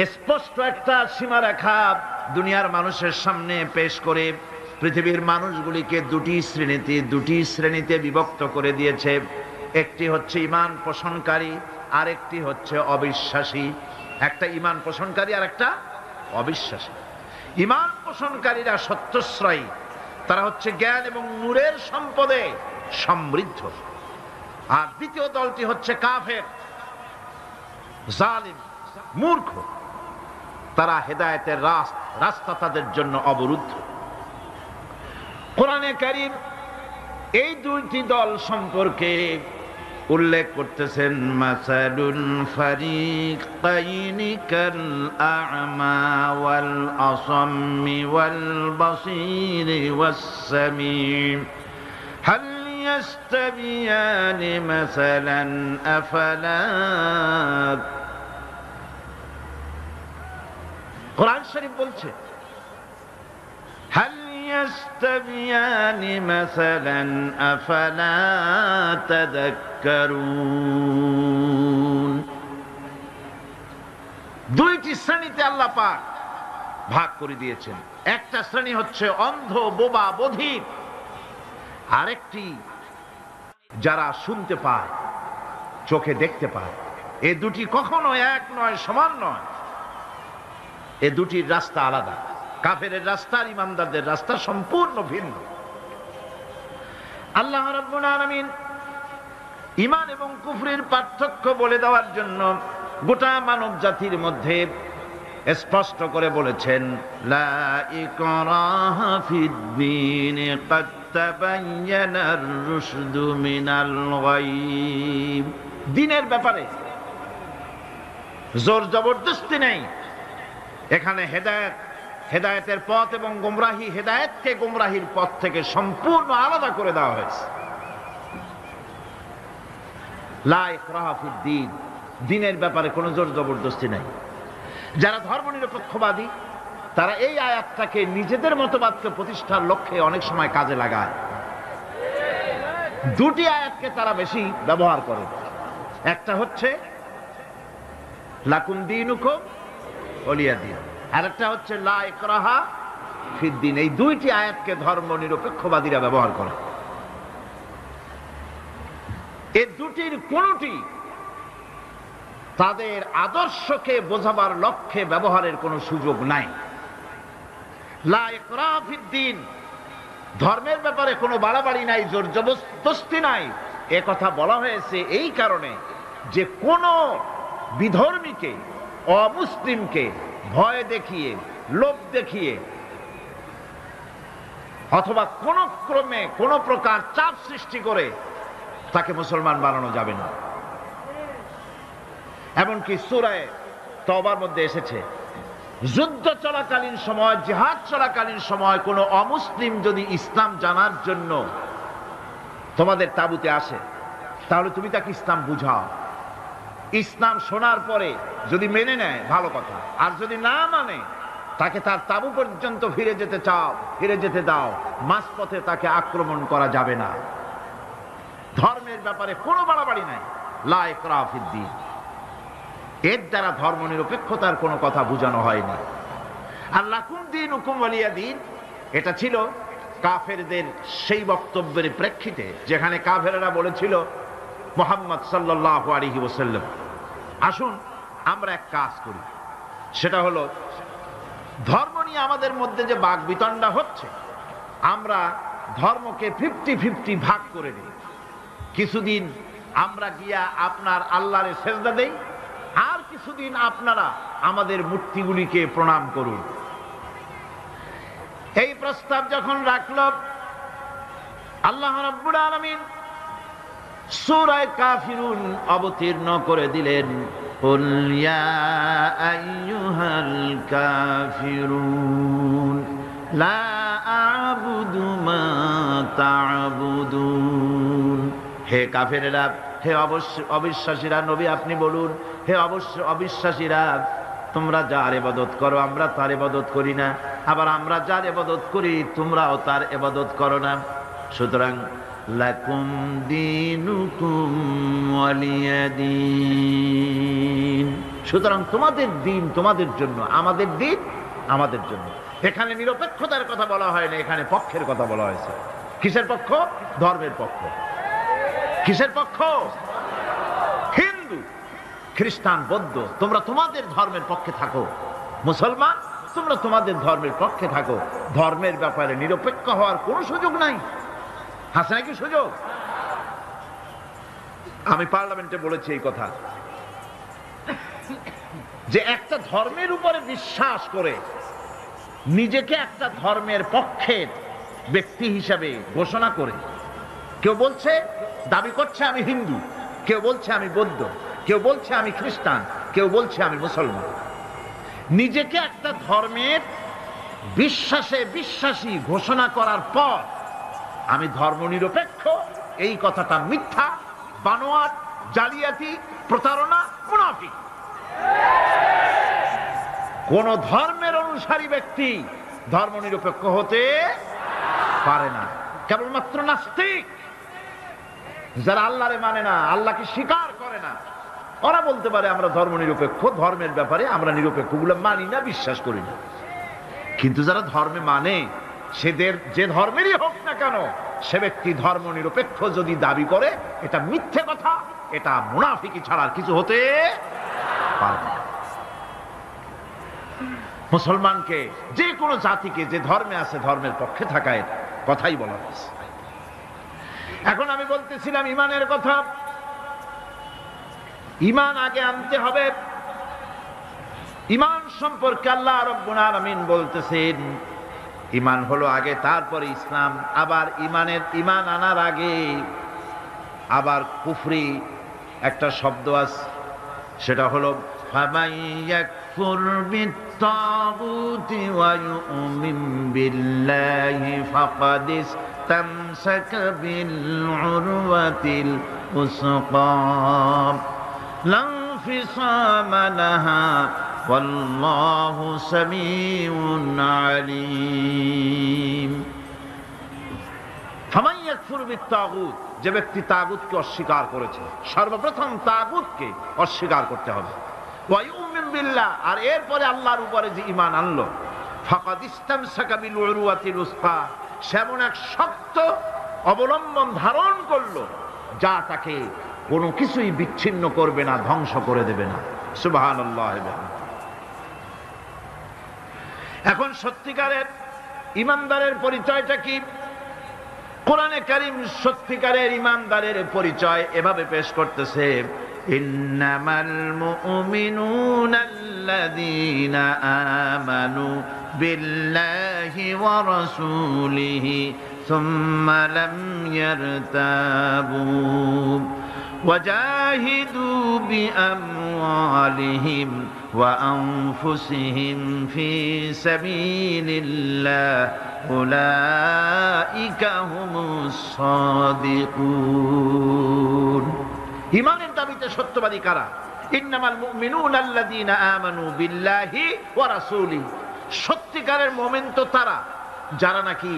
স্পষ্ট একটা সীমারেখা দুনিয়ার মানুষের সামনে পেশ করে পৃথিবীর মানুষগুলিকে দুটি শ্রেণীতে বিভক্ত করে দিয়েছে। একটি হচ্ছে ঈমান পোষণকারী, আরেকটি হচ্ছে অবিশ্বাসী। একটা ঈমান পোষণকারী আর একটা অবিশ্বাসী। ঈমান পোষণকারীরা সত্যশ্রয়ী, তারা হচ্ছে জ্ঞান এবং নূরের সম্পদে সমৃদ্ধ। আর দ্বিতীয় দলটি হচ্ছে কাফের, জালিম, মূর্খ। তারা হেদায়েতের রাস্তা তাদের জন্য অবরুদ্ধ। কোরআনে কারীম এই দুইটি দল সম্পর্কে উল্লেখ করতেছেন, মাসালুল ফারিকাইনি কাল আ'মা ওয়াল আসাম্মি ওয়াল বাসীরি ওয়াস সামিম হাল ইয়াস্তাবিয়ানি মাসালান আফালা। কোরআন শরীফ বলছে, হাল يستويان مثلا أفلا تذكرون। দুইটি শ্রেণীতে আল্লাহ পাক ভাগ করে দিয়েছেন। একটা শ্রেণী হচ্ছে অন্ধ, বোবা, বধির। আরেকটি যারা শুনতে পায়, চোখে দেখতে পায়। এ দুটি কখনো এক নয়, সমান নয়। এ দুটির রাস্তা আলাদা। কাফেরের রাস্তা আর ইমানদারদের রাস্তা সম্পূর্ণ ভিন্ন। আল্লাহ রাব্বুল আলামিন ঈমান এবং কুফরের পার্থক্য বলে দেওয়ার জন্য গোটা মানব জাতির মধ্যে স্পষ্ট করে বলেছেন, লা ইকরাহা ফিদ-দীন ক্বাদ তাবায়্যানার রুশদু মিনাল গায়ব। দ্বীনের ব্যাপারে জোর জবরদস্তি নেই। এখানে হেদায়েতের পথ এবং গোমরাহি, হেদায়েতকে গোমরাহির পথ থেকে সম্পূর্ণ আলাদা করে দেওয়া হয়েছে। লা ইকরাহা ফিদ-দীন, দ্বীনের ব্যাপারে কোনো জোর জবরদস্তি নাই। যারা ধর্মনিরপেক্ষবাদী তারা এই আয়াতটাকে নিজেদের মতবাদকে প্রতিষ্ঠার লক্ষ্যে অনেক সময় কাজে লাগায়। দুটি আয়াতকে তারা বেশি ব্যবহার করে, একটা হচ্ছে লাকুম দীনুকুম ওয়ালিয়া দীন, আর একটা হচ্ছে লা ইকরাহা ফিদ্দিন। এই দুইটি আয়াতকে ধর্মনিরপেক্ষবাদীরা ব্যবহার করে। এই দুটির কোনটি তাদের আদর্শকে বোঝাবার লক্ষ্যে ব্যবহারের কোনো সুযোগ নাই। লা ইকরাহা ফিদ্দিন, ধর্মের ব্যাপারে কোনো বাড়াবাড়ি নাই, জোর জবরদস্তি নাই। এ কথা বলা হয়েছে এই কারণে যে কোন বিধর্মীকে, অমুসলিমকে ভয় দেখিয়ে, লোভ দেখিয়ে অথবা কোন ক্রমে কোন প্রকার চাপ সৃষ্টি করে তাকে মুসলমান বানানো যাবে না। এমনকি সূরা তওবার মধ্যে এসেছে, যুদ্ধ চলাকালীন সময়, জিহাদ চলাকালীন সময় কোন অমুসলিম যদি ইসলাম জানার জন্য তোমাদের তাঁবুতে আসে, তাহলে তুমি তাকে ইসলাম বুঝাও। ইসলাম শোনার পরে যদি মেনে নেয় ভালো কথা, আর যদি না মানে তাকে তার তাঁবু পর্যন্ত ফিরে যেতে চাও, ফিরে যেতে দাও। মাঝপথে তাকে আক্রমণ করা যাবে না। ধর্মের ব্যাপারে কোনো বাড়াবাড়ি নাই, লা ইকরাহা ফিদ্দীন। এর দ্বারা ধর্মনিরপেক্ষতার কোনো কথা বোঝানো হয়নি। আর লাকুম দীনুকুম ওয়ালিয়া দীন, এটা ছিল কাফেরদের সেই বক্তব্যের প্রেক্ষিতে যেখানে কাফেরেরা বলেছিল মুহাম্মদ সাল্লাল্লাহু আলাইহি ওয়াসাল্লাম, আসুন আমরা এক কাজ করি, সেটা হলো ধর্ম নিয়ে আমাদের মধ্যে যে বাকবিতণ্ডা হচ্ছে, আমরা ধর্মকে 50-50 ভাগ করে দিই। কিছুদিন আমরা গিয়া আপনার আল্লাহরে সেজদা দেই, আর কিছুদিন আপনারা আমাদের মূর্তিগুলিকে প্রণাম করুন। এই প্রস্তাব যখন রাখল, আল্লাহ রাব্বুল আলামিন সূরা কাফিরুন অবতীর্ণ করে দিলেন, কুল ইয়া আইয়ুহাল কাফিরুন লা আ'বুদু মা তা'বুদুন। হে কাফেরেরা, হে অবিশ্বাসীরা, নবী আপনি বলুন, হে অবিশ্বাসীরা, তোমরা যার ইবাদত করো আমরা তার ইবাদত করি না, আবার আমরা যার ইবাদত করি তোমরাও তার ইবাদত করো না। সুতরাং লাকুম দীনুকুম ওয়ালিয়া দীন, সুতরাং তোমাদের দিন তোমাদের জন্য, আমাদের দিন আমাদের জন্য। এখানে নিরপেক্ষতার কথা বলা হয় না, এখানে পক্ষের কথা বলা হয়েছে। কিসের পক্ষ? ধর্মের পক্ষ। কিসের পক্ষ? হিন্দু, খ্রিস্টান, বৌদ্ধ, তোমরা তোমাদের ধর্মের পক্ষে থাকো। মুসলমান, তোমরা তোমাদের ধর্মের পক্ষে থাকো। ধর্মের ব্যাপারে নিরপেক্ষ হওয়ার কোনো সুযোগ নাই। আছে নাকি সুযোগ? আমি পার্লামেন্টে বলেছি এই কথা, যে একটা ধর্মের উপরে বিশ্বাস করে নিজেকে একটা ধর্মের পক্ষের ব্যক্তি হিসাবে ঘোষণা করে কেউ বলছে, দাবি করছে আমি হিন্দু, কেউ বলছে আমি বৌদ্ধ, কেউ বলছে আমি খ্রিস্টান, কেউ বলছে আমি মুসলমান। নিজেকে একটা ধর্মের বিশ্বাসী ঘোষণা করার পর আমি ধর্মনিরপেক্ষ, এই কথাটা মিথ্যা, বানোয়াট, জালিয়াতি, প্রতারণা, মুনাফিক। কোন ধর্মের অনুসারী ব্যক্তি ধর্মনিরপেক্ষ হতে পারে না। কেবলমাত্র নাস্তিক, যারা আল্লাহরে মানে না, আল্লাহকে স্বীকার করে না, ওরা বলতে পারে আমরা ধর্মনিরপেক্ষ, ধর্মের ব্যাপারে আমরা নিরপেক্ষ, গুলো মানি না, বিশ্বাস করি না। কিন্তু যারা ধর্মে মানে, সেদের যে ধর্মেরই হোক না কেন, সে ব্যক্তি ধর্মনিরপেক্ষ যদি দাবি করে, এটা মিথ্যে কথা, এটা মুনাফিকি ছাড়া আর কিছু হতে পারে না। মুসলমানকে, যে কোনো জাতিকে যে ধর্মে আছে ধর্মের পক্ষে থাকার কথাই বলা হয়েছে। এখন আমি বলতেছিলাম ইমানের কথা। ইমান আগে আনতে হবে। ইমান সম্পর্কে আল্লাহ রাব্বুল আলামিন বলতেছেন, ইমান হলো আগে, তারপরে ইসলাম। আবার ইমান আনার আগে আবার কুফরি একটা শব্দ আছে, সেটা হলো ফামান ইয়াকফুর বিত্তাগুতি ওয়া ইউমিন বিল্লাহি ফাকাদ ইসতামসাকা বিল উরওয়াতিল উসকা লা ইনফিসামা লাহা ওয়াল্লাহু সামিউন আলীম। ফামান ইয়াকফুর বিত-তাগুত, যে ব্যক্তি তাগুতকে অস্বীকার করেছে, সর্বপ্রথম তাগুতকে অস্বীকার করতে হবে। ওয়া ইউমিন বিল্লাহ, আর এরপরে আল্লাহর উপরে যে ঈমান আনলো, ফাকাদ ইসতামসাকা বিল উরওয়াতিল উসকা, সেমন এক শক্ত অবলম্বন ধারণ করলো যা তাকে কোনো কিছুই বিচ্ছিন্ন করবে না, ধ্বংস করে দেবে না। সুবহানাল্লাহ। এখন সত্যিকারের ঈমানদারের পরিচয়টা কি? কোরআনে কারীম সত্যিকারের ঈমানদারের পরিচয় এভাবে পেশ করতেছে, ইন্নামাল মুমিনুনা আল্লাযীনা আমানু বিল্লাহি ওয়া রাসূলিহি সুম্মা লাম ইয়ারতাবু وجاهدوا بأموالهم وأنفسهم في سبيل الله أولئك هم الصادقون। ঈমানের দাবিতে সত্যবাদী কারা? ইন্নামাল মুমিনুনা আল্লাযীনা আমানু বিল্লাহি ওয়া রাসূলিহি, সত্যিকারের মুমিন তো তারা যারা নাকি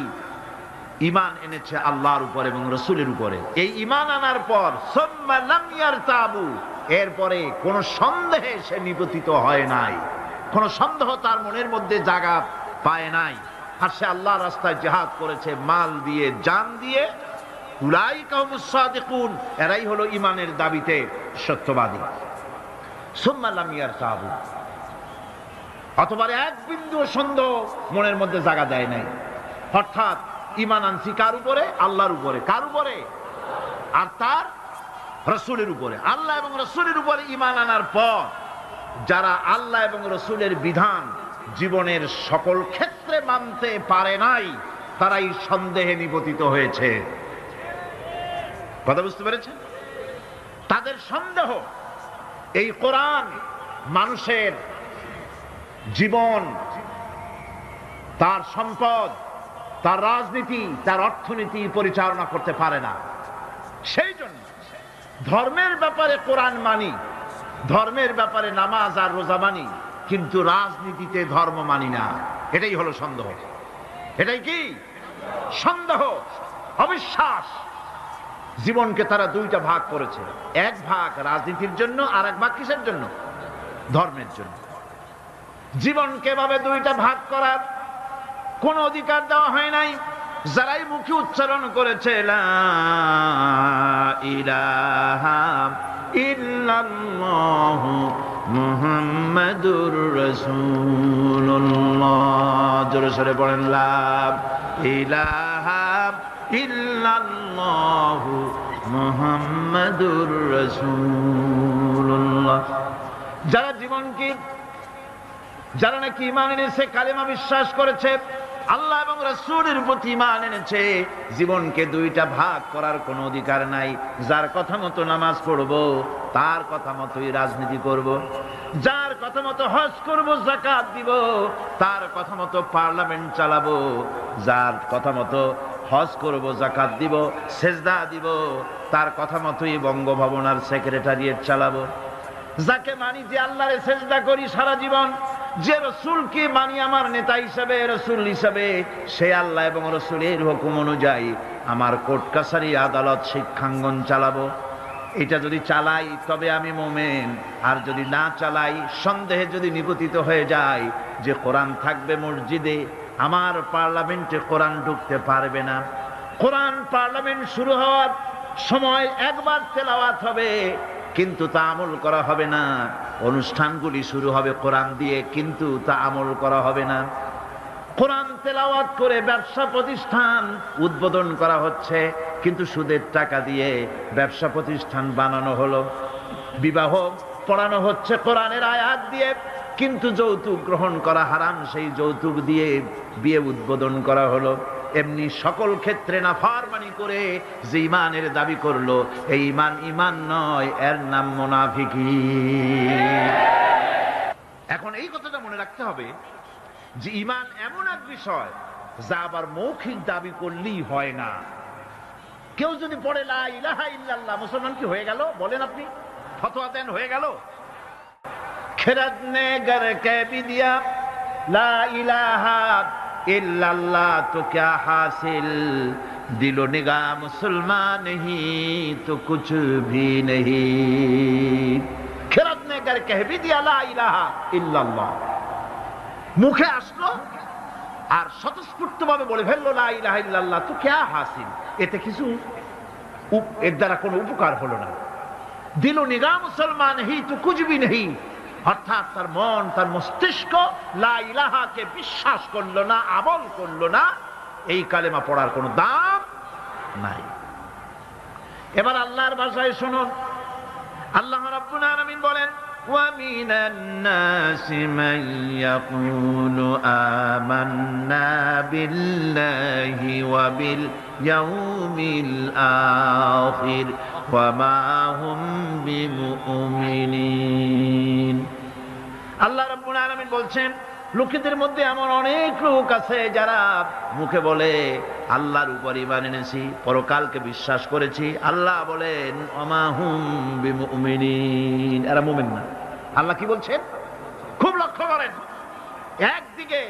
ঈমান এনেছে আল্লাহর উপর এবং রাসূলের উপরে। এই ঈমান আনার পর সুম্মা লাম ইয়ারতাবু, এরপরে কোন সন্দেহে সে নিপতিত হয় নাই, কোন সন্দেহ তার মনের মধ্যে জায়গা পায় নাই, আর সে আল্লাহর রাস্তায় জিহাদ করেছে মাল দিয়ে, জান দিয়ে। উলাইকা হুমুস সাদিকুন, এরাই হলো ঈমানের দাবিতে সত্যবাদী। সুম্মা লাম ইয়ারতাবু, অথবা এক বিন্দু সন্দেহ মনের মধ্যে জায়গা দেয় নাই, অর্থাৎ ঈমান আনছি কার উপরে? আল্লাহর উপরে। কার উপরে? আর তার রাসূলের উপরে। আল্লাহ এবং রাসূলের উপরে ঈমান আনার পর যারা আল্লাহ এবং রাসূলের বিধান জীবনের সকল ক্ষেত্রে মানতে পারে নাই, তারাই সন্দেহে নিপতিত হয়েছে। কথা বুঝতে পেরেছেন? তাদের সন্দেহ এই কোরআন মানুষের জীবন, তার সম্পদ, তার রাজনীতি, তার অর্থনীতি পরিচালনা করতে পারে না। সেই জন্য ধর্মের ব্যাপারে কোরআন মানি, ধর্মের ব্যাপারে নামাজ আর রোজা মানি, কিন্তু রাজনীতিতে ধর্ম মানি না। এটাই হলো সন্দেহ। এটাই কি? সন্দেহ, অবিশ্বাস। জীবনকে তারা দুইটা ভাগ করেছে, এক ভাগ রাজনীতির জন্য, আর এক ভাগ কিসের জন্য? ধর্মের জন্য। জীবনকে ভাবে দুইটা ভাগ করার কোন অধিকার দেওয়া হয় নাই। যারাই মুখে উচ্চারণ করেছে লা ইলাহা ইল্লাল্লাহু মুহাম্মাদুর রাসূলুল্লাহ, জোরে সোরে পড়েন লা ইলাহা ইল্লাল্লাহু মুহাম্মাদুর রাসূলুল্লাহ। যারা জীবনকে, যারা নাকি ঈমান এনেছে, কালেমা বিশ্বাস করেছে, আল্লাহ এবং রাসূলের প্রতি ঈমান এনেছে, জীবনকে দুইটা ভাগ করার কোনো অধিকার নাই। যার কথা মতো নামাজ পড়ব, তার কথা মতোই রাজনীতি করব। যার কথা মতো হজ করব, যাকাত দিব, তার কথা মতো পার্লামেন্ট চালাবো। যার কথা মতো হজ করব, যাকাত দিব, সেজদা দিব, তার কথা মতোই বঙ্গভবন আর সেক্রেটারিয়েট চালাবো। যাকে মানি, যে আল্লাহরে সেজদা করি সারা জীবন, যে রাসূলকে মানি আমার নেতা হিসাবে, রাসূল হিসাবে, সে আল্লাহ এবং রাসূলের হুকুম অনুযায়ী আমার কোর্ট কাছারি, আদালত, শিক্ষাঙ্গন চালাবো। এটা যদি চালাই তবে আমি মুমিন, আর যদি না চালাই, সন্দেহে যদি নিপতিত হয়ে যায় যে কোরআন থাকবে মসজিদে, আমার পার্লামেন্টে কোরআন ঢুকতে পারবে না। কোরআন পার্লামেন্ট শুরু হওয়ার সময় একবার তেলাওয়াত হবে, কিন্তু তা আমল করা হবে না। অনুষ্ঠানগুলি শুরু হবে কোরআন দিয়ে, কিন্তু তা আমল করা হবে না। কোরআন তেলাওয়াত করে ব্যবসা প্রতিষ্ঠান উদ্বোধন করা হচ্ছে, কিন্তু সুদের টাকা দিয়ে ব্যবসা প্রতিষ্ঠান বানানো হলো। বিবাহ পড়ানো হচ্ছে কোরআনের আয়াত দিয়ে, কিন্তু যৌতুক গ্রহণ করা হারাম, সেই যৌতুক দিয়ে বিয়ে উদ্বোধন করা হলো। এমনি সকল ক্ষেত্রে নাফরমানি করে যে ঈমানের দাবি করলো, এই ঈমান ঈমান নয়, এর নাম মুনাফিকি। এখন এই কথাটা মনে রাখতে হবে যে ঈমান এমন এক বিষয় যা আবার মৌখিক দাবি করলেই হয় না। কেউ যদি পড়ে লা ইলাহা ইল্লাল্লাহ, মুসলমান কি হয়ে গেল? বলেন আপনি, ফতোয়া দেন হয়ে গেল? खिरद ने गर कह भी दिया ला इलाहा इल्लल्लाह तो क्या हासिल, दिलो निगाह मुसलमान नहीं तो कुछ भी नहीं। खिरद ने गर कह भी दिया ला इलाहा इल्लल्लाह, মুখে আসলো আর স্বতঃস্ফূর্তভাবে বলে ফেললো লা ইলাহা ইল্লাল্লাহ, তো क्या हासिल, এতে কিছু এর দ্বারা কোনো উপকার হলো না। দিল নিগাহ মুসলমান হি তো কুছ ভি নেহি, অর্থাৎ তার মন তার মস্তিষ্ক লা ইলাহাকে বিশ্বাস করলো না, আমল করলো না, এই কালেমা পড়ার কোনো দাম নাই। এবার আল্লাহর ভাষায় শুনুন, আল্লাহ রাব্বুল আলামিন বলেন وَمِنَ النَّاسِ مَن يَقُولُ آمَنَّا بِاللَّهِ وَبِالْيَوْمِ الْآخِرِ وَمَا هُمْ بِمُؤْمِنِينَ। আল্লাহ রাব্বুল আলামিন বলছেন, লোকেদের মধ্যে এমন অনেক লোক আছে যারা মুখে বলে আল্লাহর উপর ঈমান এনেছি, পরকালকে বিশ্বাস করেছি, আল্লাহ বলেন ওমা হুম বিমুমিনিন, এরা মুমিন না। আল্লাহ কি বলছেন খুব লক্ষ্য করেন, একদিকে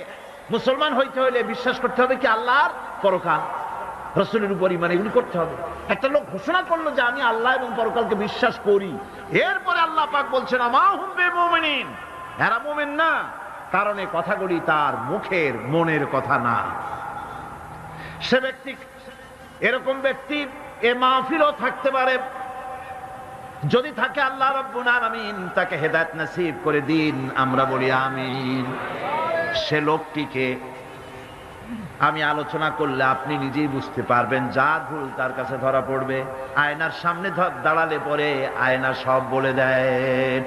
মুসলমান হইতে হলে বিশ্বাস করতে হবে কি আল্লাহর পরকাল, রাসূলের উপর ঈমান, এগুলি করতে হবে। একটা লোক ঘোষণা করলো যে আমি আল্লাহ এবং পরকালকে বিশ্বাস করি, এরপরে আল্লাহ পাক বলছেন ওমা হুম বিমুমিনিন, এরা মুমিন না, কারণ এই কথাগুলি তার মুখের মনের কথা না। সে ব্যক্তি, এরকম ব্যক্তি এ মাহফিলও থাকতে পারে, যদি থাকে আল্লাহ রাব্বুল আলামিন তাকে হেদায়েত নসিব করে দিন, আমরা বলি আমিন। সে লোকটিকে আমি আলোচনা করলে আপনি নিজেই বুঝতে পারবেন, যা ভুল তার কাছে ধরা পড়বে। আয়নার সামনে দাঁড়ালে পরে আয়না সব বলে দেয়,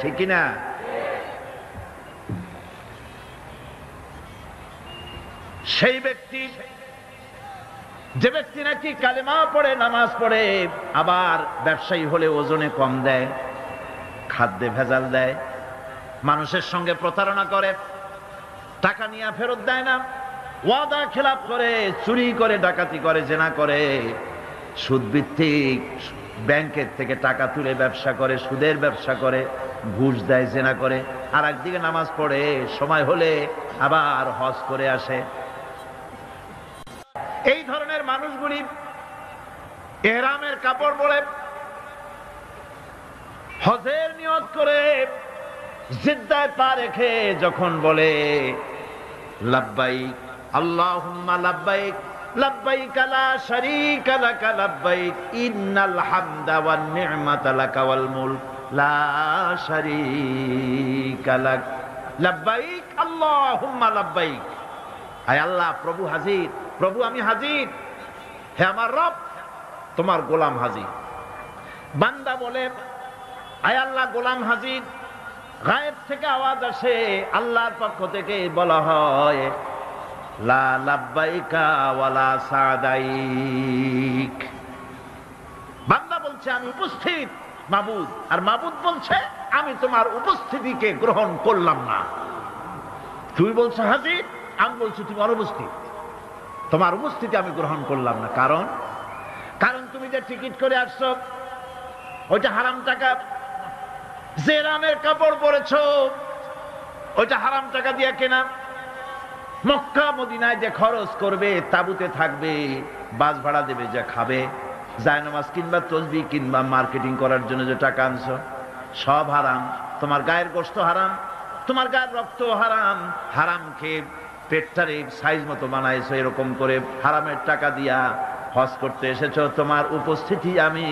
ঠিক কি না? সেই ব্যক্তি, যে ব্যক্তি নাকি কালেমা পড়ে, নামাজ পড়ে, আবার ব্যবসায়ী হলে ওজনে কম দেয়, খাদ্যে ভেজাল দেয়, মানুষের সঙ্গে প্রতারণা করে, টাকা নিয়ে ফেরত দেয় না, ওয়াদা খেলাপ করে, চুরি করে, ডাকাতি করে, জেনা করে, সুদভিত্তিক ব্যাংকের থেকে টাকা তুলে ব্যবসা করে, সুদের ব্যবসা করে, ঘুষ দেয়, জেনা করে, আর একদিকে নামাজ পড়ে, সময় হলে আবার হজ করে আসে। এই ধরনের মানুষগুলি ইহরামের কাপড় পরে, হজের নিয়ত করে, জিদ্দায় পা রেখে যখন বলে লাব্বাইক আল্লাহুম্মা লাব্বাইক লাব্বাইক লা শারীকা লাকা লাব্বাইক ইন্নাল হামদা ওয়ান নি'মাতা লাকা ওয়াল মুলক লা শারীকা লাক লাব্বাইক আল্লাহুম্মা লাব্বাইক, আয় আল্লাহ, প্রভু হাজির, প্রভু আমি হাজির, হে আমার রব, তোমার গোলাম হাজির। বান্দা বলে আয় আল্লাহ, গোলাম হাজির। গায়েব থেকে আওয়াজ আসে, আল্লাহর পক্ষ থেকে বলা হয় লা লাব্বাইকা ওয়ালা সাদাইক। বান্দা বলছে আমি উপস্থিত মাবুদ, আর মাবুদ বলছে আমি তোমার উপস্থিতিকে গ্রহণ করলাম না। তুই বলছো হাজির, আমি বলছি তুমি অনুপস্থিত, তোমার উপস্থিতি আমি গ্রহণ করলাম না। কারণ তুমি যে টিকিট করে আসছো ওইটা হারাম টাকা, যে রামের কাপড় পরেছো ওইটা হারাম টাকা দিয়ে কেনা, মক্কা মদিনায় যে খরচ করবে, তাবুতে থাকবে, বাস ভাড়া দেবে, যা খাবে, জায়নামাজ কিনবা, তসবিহ কিনবা, মার্কেটিং করার জন্য যে টাকা আনছো, সব হারাম। তোমার গায়ের গোশত হারাম, তোমার গায়ের রক্ত হারাম, হারাম খেয়ে পেটটারে সাইজ মতো বানাইছো, এরকম করে হারামের টাকা দিয়া হজ করতে এসেছো, তোমার উপস্থিতি আমি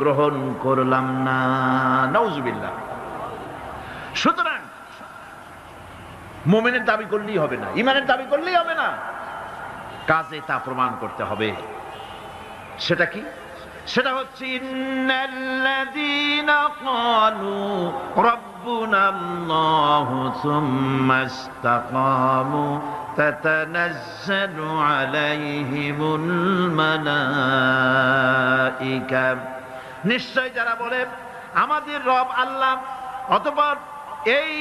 গ্রহণ করলাম না। নাউজুবিল্লাহ। সুতরাং মুমিনের দাবি করলেই হবে না, ঈমানের দাবি করলেই হবে না, কাজে তা প্রমাণ করতে হবে। সেটা কি? সেটা হচ্ছে ইন্নাল্লাযীনা ক্বালু রাব্বুনাল্লাহু সুম্মা ইসতাকামু তাতানাজ্জালু আলাইহিমুল মালাইকা, নিশ্চয় যারা বলে আমাদের রব আল্লাহ, অতঃপর এই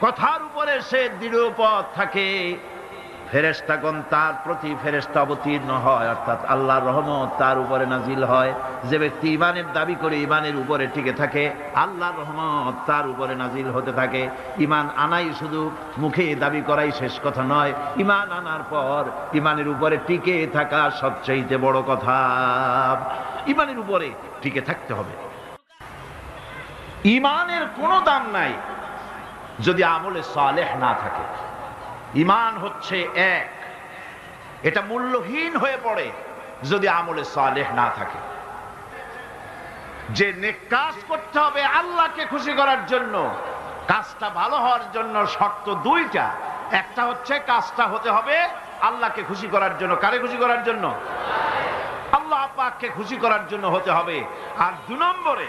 কথার উপরে সে দৃঢ় পথ থাকে, ফেরেশতাগণ তার প্রতি ফেরেশতা অবতীর্ণ হয়, অর্থাৎ আল্লাহর রহমত তার উপরে নাজিল হয়। যে ব্যক্তি ঈমানের দাবি করে ঈমানের উপরে টিকে থাকে, আল্লাহর রহমত তার উপরে নাজিল হতে থাকে। ঈমান আনাই শুধু মুখে দাবি করাই শেষ কথা নয়, ঈমান আনার পর ঈমানের উপরে টিকে থাকা সবচেয়ে বড় কথা। ঈমানের উপরে টিকে থাকতে হবে। ঈমানের কোনো দাম নাই যদি আমলে সালেহ না থাকে। ঈমান হচ্ছে এক, এটা মূল্যহীন হয়ে পড়ে যদি আমলে সালেহ না থাকে। যে নেক কাজ করতে হবে আল্লাহকে খুশি করার জন্য, কাজটা ভালো হওয়ার জন্য শর্ত দুইটা। একটা হচ্ছে কাজটা হতে হবে আল্লাহকে খুশি করার জন্য। কারে খুশি করার জন্য? আল্লাহ পাককে খুশি করার জন্য হতে হবে। আর 2 নম্বরে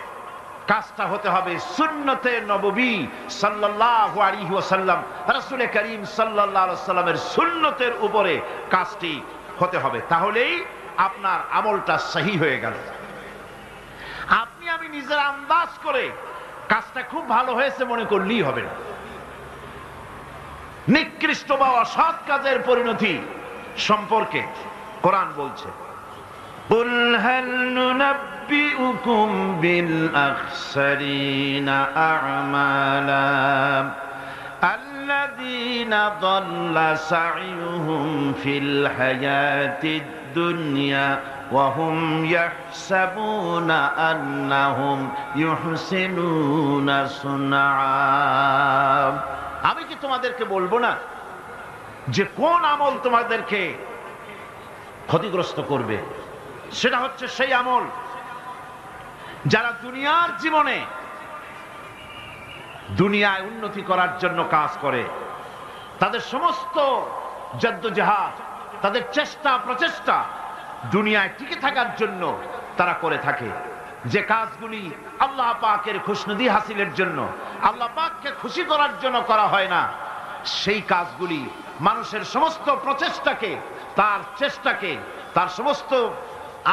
কাজটা হতে হবে সুন্নতে নববী সাল্লাল্লাহু আলাইহি ওয়াসাল্লাম, রাসূল করিম সাল্লাল্লাহু আলাইহি ওয়াসাল্লামের সুন্নতের উপরে কাজটি হতে হবে। তাহলেই আপনার আমলটা সহি হয়ে গেল। আপনি আমি নিজের আন্দাজ করে কাজটা খুব ভালো হয়েছে মনে করলেই হবে না। নিকৃষ্ট বা অসৎ কাজের পরিণতি সম্পর্কে কোরআন বলছে, قُلْ هَلْ نُنَبِّئُكُمْ بِالْأَخْسَرِينَ أَعْمَالًا الَّذِينَ ضَلَّ سَعْيُهُمْ فِي الْحَيَاةِ الدُّنْيَا وَهُمْ يَحْسَبُونَ أَنَّهُمْ يُحْسِنُونَ صُنْعًا। আমি কি তোমাদেরকে বলবো না যে কোন আমল তোমাদেরকে ক্ষতিগ্রস্ত করবে? সেটা হচ্ছে সেই আমল যারা দুনিয়ার জীবনে দুনিয়ায় উন্নতি করার জন্য কাজ করে, তাদের সমস্ত জদ্দোজাহাদ, তাদের চেষ্টা প্রচেষ্টা দুনিয়ায় টিকে থাকার জন্য তারা করে থাকে। যে কাজগুলি আল্লাহ পাকের খুশনুদি হাসিলের জন্য, আল্লাহ পাককে খুশি করার জন্য করা হয় না, সেই কাজগুলি মানুষের সমস্ত প্রচেষ্টাকে, তার চেষ্টাকে, তার সমস্ত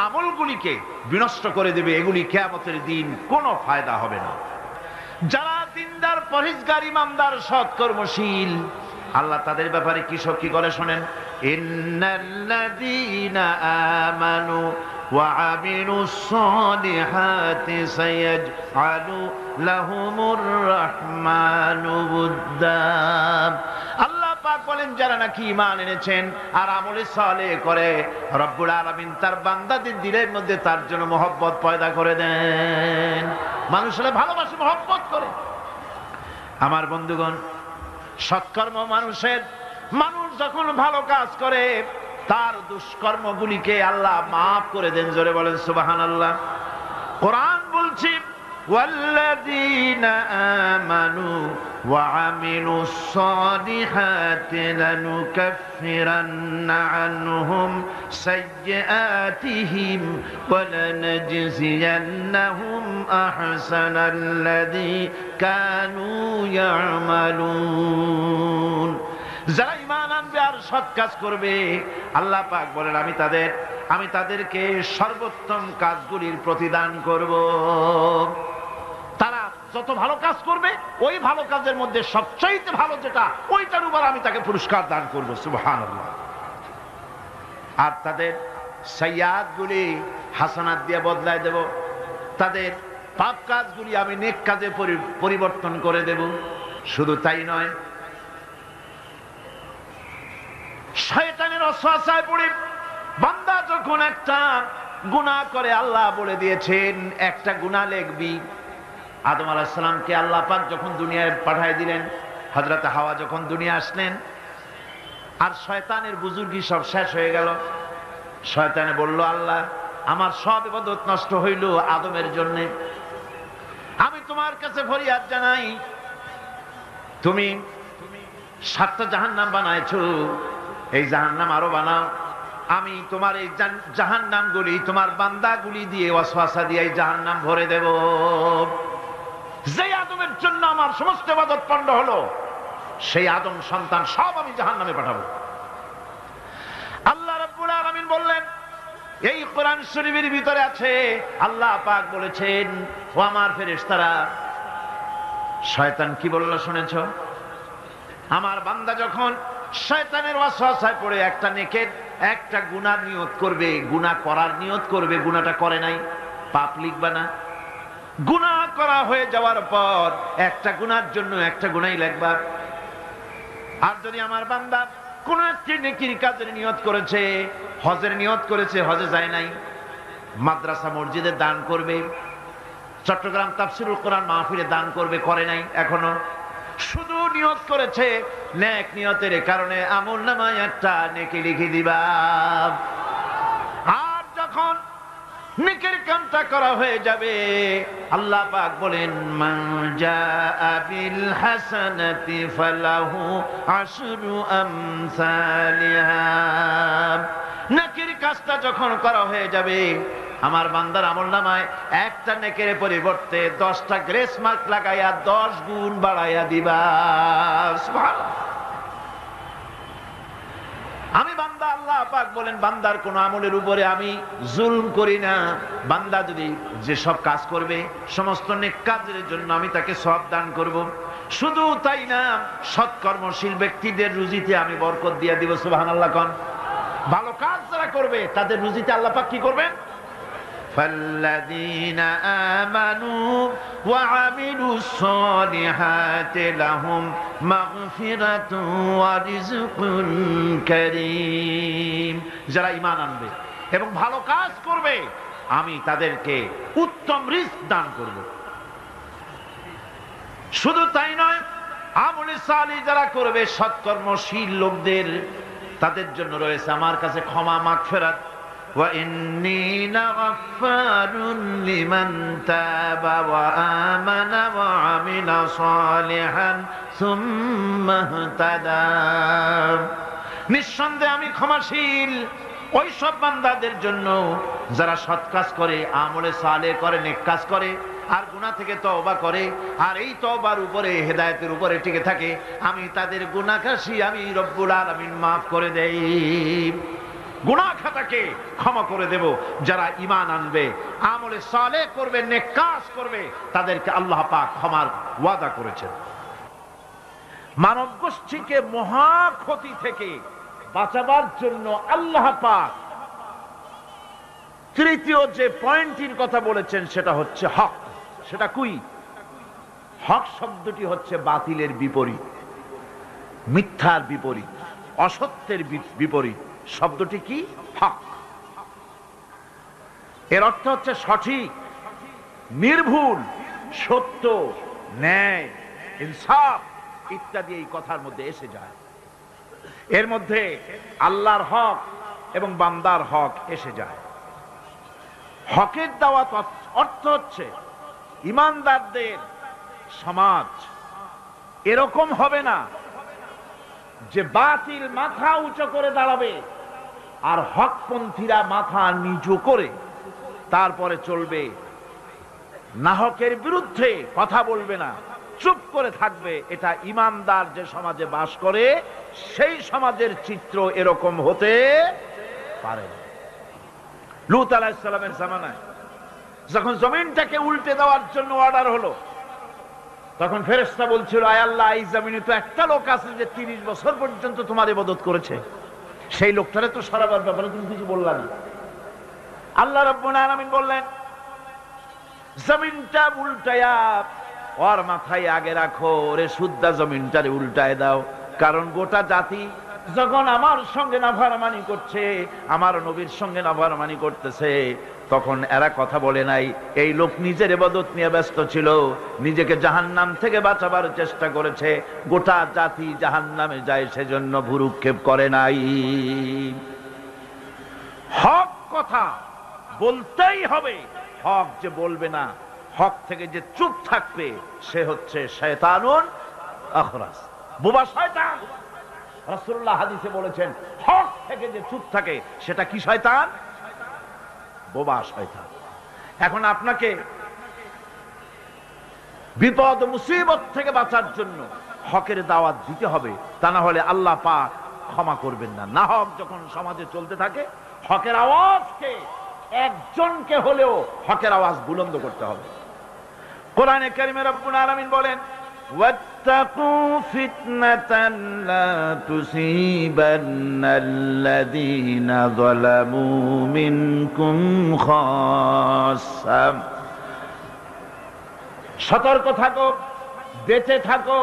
আমলগুলিকে বিনষ্ট করে দেবে। এগুলি কিয়ামতের দিন কোনো ফায়দা হবে না। যারা দিনদার, পরহেজগার, ইমানদার, সৎ কর্মশীল, আল্লাহ তাদের ব্যাপারে কি করে শোনেন, ইন্নাল্লাযীনা আমানু ওয়া আমিলুস সালিহাতি সায়াজআলু লাহুমুর রাহমানু উদ্দা। আল্লাহ পাক বলেন যারা নাকি ঈমান এনেছেন আর আমলে সালেহ করে, রব্বুল আলামিন তার বান্দাদের দিলের মধ্যে তার জন্য মহব্বত পয়দা করে দেন। মানুষের ভালোবাসে, মহব্বত করে। আমার বন্ধুগণ, সৎকর্ম মানুষ যখন ভালো কাজ করে তার দুষ্কর্মগুলিকে আল্লাহ মাফ করে দেন। জোরে বলেন সুবহানাল্লাহ। কোরআন বলছে, ওয়াল্লাযীনা আমানু ওয়া আমিলুস সালিহাতি লানুকাফিরান্না আনহুম সাইয়্যাতিহিম ওয়া লানাজজিয়ান্নাহুম আহসানাল্লাযী কানু ইয়ামালুন। যারা ঈমান আনবে আর সৎ কাজ করবে, আল্লাহ পাক বলেন আমি তাদেরকে সর্বোত্তম কাজগুলির প্রতিদান করব। তারা যত ভালো কাজ করবে ওই ভালো কাজের মধ্যে সবচাইতে ভালো যেটা, ওইটার উপর আমি তাকে পুরস্কার দান করব। সুবহানাল্লাহ। আর তাদের সাইয়্যাতগুলি হাসানাত দিয়ে বদলায় দেব, তাদের পাপ কাজগুলি আমি নেক কাজে পরিবর্তন করে দেব। শুধু তাই নয়, শয়তানের ওয়াসওয়াসায় পড়ে বান্দা যখন একটা গুনাহ করে, আল্লাহ বলে দিয়েছেন একটা গুনাহ লিখবি। আদম আলাইহিস সালামকে আল্লাহ পাক যখন দুনিয়ায় পাঠিয়ে দিলেন, হযরত হাওয়া যখন দুনিয়া আসলেন, আর শয়তানের বুজুর্গি সব শেষ হয়ে গেল। শয়তানে বলল, আল্লাহ আমার সব ইবাদত নষ্ট হইল আদমের জন্য। আমি তোমার কাছে ফরিয়াদ জানাই, তুমি 7টা জাহান্নাম বানাইছো, এই জাহান্নাম আরো বানাও। আমি তোমার এই জাহান্নামগুলি তোমার বান্দাগুলি দিয়ে ওয়াসওয়াসা দিয়ে এই জাহান্নাম ভরে দেব। যে আদমের জন্য আমার সমস্ত ইবাদত পণ্ড হলো, সেই আদম সন্তান সব আমি জাহান্নামে পাঠাবো। আল্লাহ রাব্বুল আলামিন বললেন, এই কোরআন শরীফের ভিতরে আছে, আল্লাহ পাক বলেছেন, ও আমার ফেরেশতারা, শয়তান কি বলল শুনেছো? আমার বান্দা যখন শয়তানের ওয়াসওয়াসায় পড়ে একটা নেকের একটা গুনাহ নিয়ত করবে, গুনাহ করার নিয়ত করবে, গুনাহটা করে নাই, পাপ লিখবা না। গুনাহ করা হয়ে যাওয়ার পর একটা গুনার জন্য একটা গুনাহই লিখবা। আর যদি আমার বান্দা কোন একটি নেকির কাজের নিয়ত করেছে, হজের নিয়ত করেছে, হজে যায় নাই, মাদ্রাসা মসজিদে দান করবে, চট্টগ্রাম তাফসিরুল কোরআন মাহফিলে দান করবে, করে নাই এখনো, শুধু নিয়ত করেছে, নেক নিয়তের কারণে আমলনামায় একটা নেকি লিখে দিবা। আর যখন নেকের কামটা করা হয়ে যাবে, আল্লাহ পাক বলেন মান জাআ বিল হাসানাতি ফালাহু আশরু আমসালিহা। নেকের কাজটা যখন করা হয়ে যাবে, আমার বান্দার আমলনামায় একটা নেকের পরিবর্তে 10টা গ্রেস মার্ক লাগাইয়া 10 গুণ বাড়াইয়া দিবা। সুবহানাল্লাহ। আমি বান্দা, আল্লাহ পাক বলেন বান্দার কোন আমলের উপরে আমি জুলম করি না। বান্দা যদি যে সব কাজ করবে, সমস্ত নেক কাজের জন্য আমি তাকে সওয়াব দান করব। শুধু তাই না, সৎকর্মশীল ব্যক্তিদের রুজিতে আমি বরকত দিয়ে দিব। সুবহানাল্লাহ কোন। ভালো কাজ যারা করবে তাদের রুজিতে আল্লাহ পাক কি করবেন? فالذين آمنوا وعملوا الصالحات لهم مغفرة ورزق كريم। যারা ঈমান আনবে এবং ভালো কাজ করবে, আমি তাদেরকে উত্তম রিজক দান করব। শুধু তাই নয়, আমলে সালিহ যারা করবে, সৎকর্মশীল লোকদের, তাদের জন্য রয়েছে আমার কাছে ক্ষমা, মাগফিরাত। وَإِنِّي لَغَفَّارٌ لِمَنْ تَابَ وَآمَنَ وَعَمِلَ صَالِحًا ثُمَّ اهْتَدَى। নিঃসন্দেহে আমি ক্ষমাশীল ওই সব বান্দাদের জন্য যারা সৎ কাজ করে, আমলে সালেহ করে, নেক কাজ করে, আর গুনাহ থেকে তওবা করে, আর এই তওবার উপরে, হেদায়েতের উপরে টিকে থাকে। আমি তাদের গুনাহ খাসি আমি রব্বুল আলামিন মাফ করে দেই। গুনাহ খাতাকে ক্ষমা করে দেব। যারা ঈমান আনবে, আমলে সালেহ করবে, নেক কাজ করবে, তাদেরকে আল্লাহ পাক ক্ষমার ওয়াদা করেছেন। মানব গোষ্ঠীকে মহা ক্ষতি থেকে বাঁচাবার জন্য আল্লাহ পাক তৃতীয় যে পয়েন্টের কথা বলেছেন সেটা হচ্ছে হক। সেটা কি? হক শব্দটি হচ্ছে বাতিলের বিপরীত, মিথ্যার বিপরীত, অসত্যের বিপরীত। শব্দটি কি? হক। এর অর্থ হচ্ছে সঠিক, নির্ভুল, সত্য, ন্যায়, ইনসাফ ইত্যাদি এই কথার মধ্যে এসে যায়। এর মধ্যে আল্লাহর হক এবং বান্দার হক এসে যায়। হকের দাওয়াত অর্থ হচ্ছে ঈমানদারদের সমাজ এরকম হবে না যে বাতিল মাথা উঁচু করে দাঁড়াবে আর হকপন্থীরা মাথা নিচু করে তারপরে চলবে, নাহকের বিরুদ্ধে কথা বলবে না, চুপ করে থাকবে। এটা ঈমানদার যে সমাজে বাস করে সেই সমাজের চিত্র এরকম হতে পারে না। লূত আলাইহিস সালামের জামানায় যখন জমিনটাকে উল্টে দেওয়ার জন্য অর্ডার হলো, তখন ফেরেশতা বলছিল, আয় আল্লাহ, এই জমিনে তো একটা লোক আছে যে 30 বছর পর্যন্ত তোমার ইবাদত করেছে, সেই লোকটারে তো সরাবার ব্যাপারে তুমি কিছু বললা না। আল্লাহ রাব্বুল আলামিন বললেন, জমিনটা উল্টায়া ওর মাথায় আগে রাখো, রে শুদ্ধা জমিনটারে উল্টায় দাও। কারণ গোটা জাতি যখন আমার সঙ্গে নাফরমানি করছে, আমার নবীর সঙ্গে নাফরমানি করতেছে, তখন এরা কথা বলে নাই। এই লোক নিজের ইবাদত নিয়ে ব্যস্ত ছিল, নিজেকে জাহান্নাম থেকে বাঁচাবার চেষ্টা করেছে। গোটা জাতি জাহান্নামে যায় সেজন্য ভুরুক্ষেপ করে নাই। হক কথা বলতেই হবে। হক যে বলবে না, হক থেকে যে চুপ থাকবে, সে হচ্ছে শয়তানুন আখরাস, বোবা শয়তান। রাসূলুল্লাহ হাদিসে বলেছেন, হক থেকে যে চুপ থাকে সেটা কি শয়তান? বোবা শয়তান। এখন আপনাকে বিপদ মুসিবত থেকে বাঁচার জন্য হকের দাওয়াত দিতে হবে, তা না হলে আল্লাহ পাক ক্ষমা করবেন না। না হক যখন সমাজে চলতে থাকে, হকের আওয়াজকে একজনকে হলেও হকের আওয়াজ বুলন্দ করতে হবে। কোরআনে কারিমে রব্বুল আলামিন বলেন, واتقوا فتنة لا تصيبن الذين ظلموا منكم خاصة। সতর্ক থাকো, বেঁচে থাকো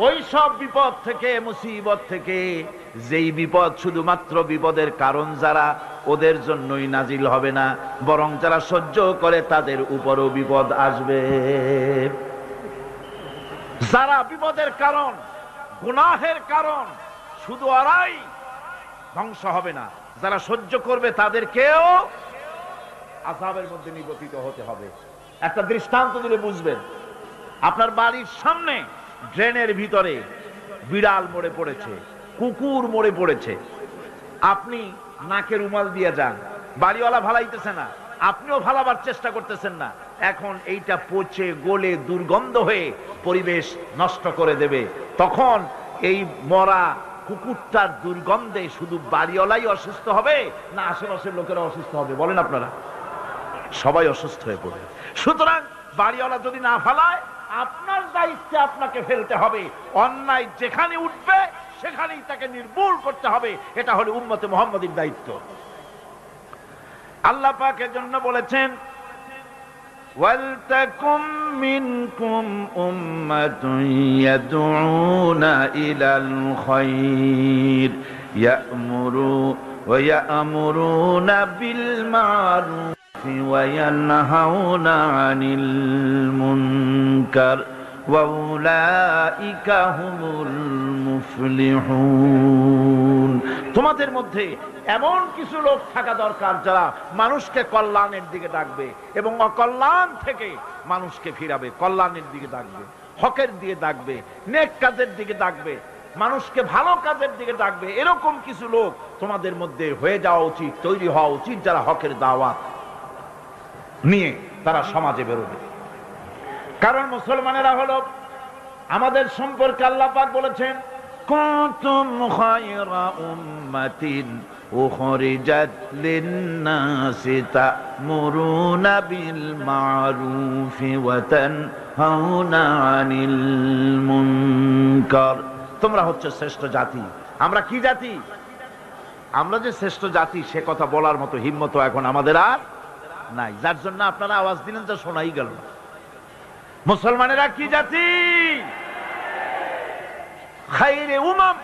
ওই সব বিপদ থেকে, মুসিবত থেকে, যেই বিপদ শুধুমাত্র বিপদের কারণ যারা ওদের জন্যই নাজিল হবে না, বরং যারা সহ্য করে তাদের উপরও বিপদ আসবে। যারা বিপদের কারণ, গুনাহের কারণ, শুধু ওরাই ধ্বংস হবে না, যারা সহ্য করবে তাদেরকেও আযাবের মধ্যে নিপতিত হতে হবে। একটা দৃষ্টান্ত দিলে বুঝবেন। আপনার বাড়ির সামনে ড্রেনের ভিতরে বিড়াল মরে পড়েছে, কুকুর মরে পড়েছে, আপনি নাকে রুমাল দিয়ে যান, বাড়িওয়ালা ভালাইতেছে না, আপনিও ভালাবার চেষ্টা করতেছেন না। এখন এইটা পচে গলে দুর্গন্ধ হয়ে পরিবেশ নষ্ট করে দেবে। তখন এই মরা কুকুরটার দুর্গন্ধে শুধু বাড়িওয়ালাই অসুস্থ হবে না আশেপাশের লোকেরা অসুস্থ হবে? বলেন আপনারা, সবাই অসুস্থ হয়ে পড়বে। সুতরাং বাড়িওয়ালা যদি না ফালায়, আপনার দায়িত্বে আপনাকে ফেলতে হবে। অন্যায় যেখানে উঠবে সেখানেই তাকে নির্মূল করতে হবে। এটা হলো উম্মতে মুহাম্মাদীর দায়িত্ব। আল্লাহ পাক এর জন্য বলেছেন, ওয়ালতাকুম মিনকুম উম্মাতুন ইয়াদউনা ইলাল খায়র ইয়া'মুরুনা বিল মা'রুফ وينهون عن المنكر وأولئك هم المفلحون। তোমাদের মধ্যে এমন কিছু লোক থাকা দরকার যারা মানুষকে কল্যাণের দিকে ডাকবে এবং অকল্যাণ থেকে মানুষকে ফিরাবে, কল্যাণের দিকে ডাকবে, হকের দিকে ডাকবে, নেক কাজের দিকে ডাকবে, মানুষকে ভালো কাজের দিকে ডাকবে। এরকম কিছু লোক তোমাদের মধ্যে হয়ে যাওয়া উচিত, তৈরি হওয়া উচিত, যারা হকের দাওয়াত নিয়ে তারা সমাজে বেরোবে। কারণ মুসলমানেরা হলো আমাদের সম্পর্কে আল্লাহ পাক বলেছেন, কুনতুম খায়রা উম্মাতিন উখরিজাত লিন-নাসি তা'মুরুনা বিল মা'রুফি ওয়া তানহাউনা আনিল মুনকার। তোমরা হচ্ছে শ্রেষ্ঠ জাতি। আমরা কি জাতি? আমরা যে শ্রেষ্ঠ জাতি সে কথা বলার মতো হিম্মত এখন আমাদের আর নাই, যার জন্য আপনারা আওয়াজ দিলেন যা শোনাই গেল। মুসলমানেরা কি জাতি? খায়রে উমাম,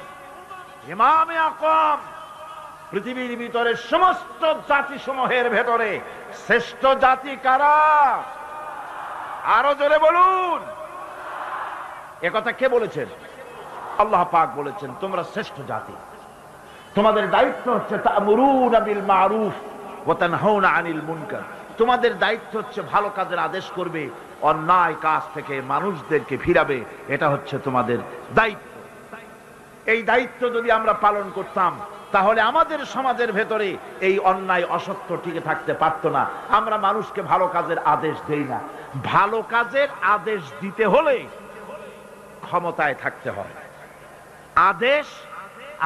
ইমামে আকওয়াম। পৃথিবীর ভিতরে সমস্ত জাতি সমূহের ভেতরে শ্রেষ্ঠ জাতি কারা? আরো জোরে বলুন। একথা কে বলেছেন? আল্লাহ পাক বলেছেন, তোমরা শ্রেষ্ঠ জাতি। তোমাদের দায়িত্ব হচ্ছে তা'মুরুনা বিল মা'রুফ ওয়া তানহাউনা আনিল মুনকার। তোমাদের দায়িত্ব হচ্ছে ভালো কাজের আদেশ করবে, অন্যায় কাজ থেকে মানুষদেরকে ফিরাবে। এটা হচ্ছে তোমাদের দায়িত্ব। এই দায়িত্ব যদি আমরা পালন করতাম তাহলে আমাদের সমাজের ভেতরে এই অন্যায় অসত্য টিকে থাকতে পারত না। আমরা মানুষকে ভালো কাজের আদেশ দেই না। ভালো কাজের আদেশ দিতে হলে ক্ষমতায় থাকতে হয়। আদেশ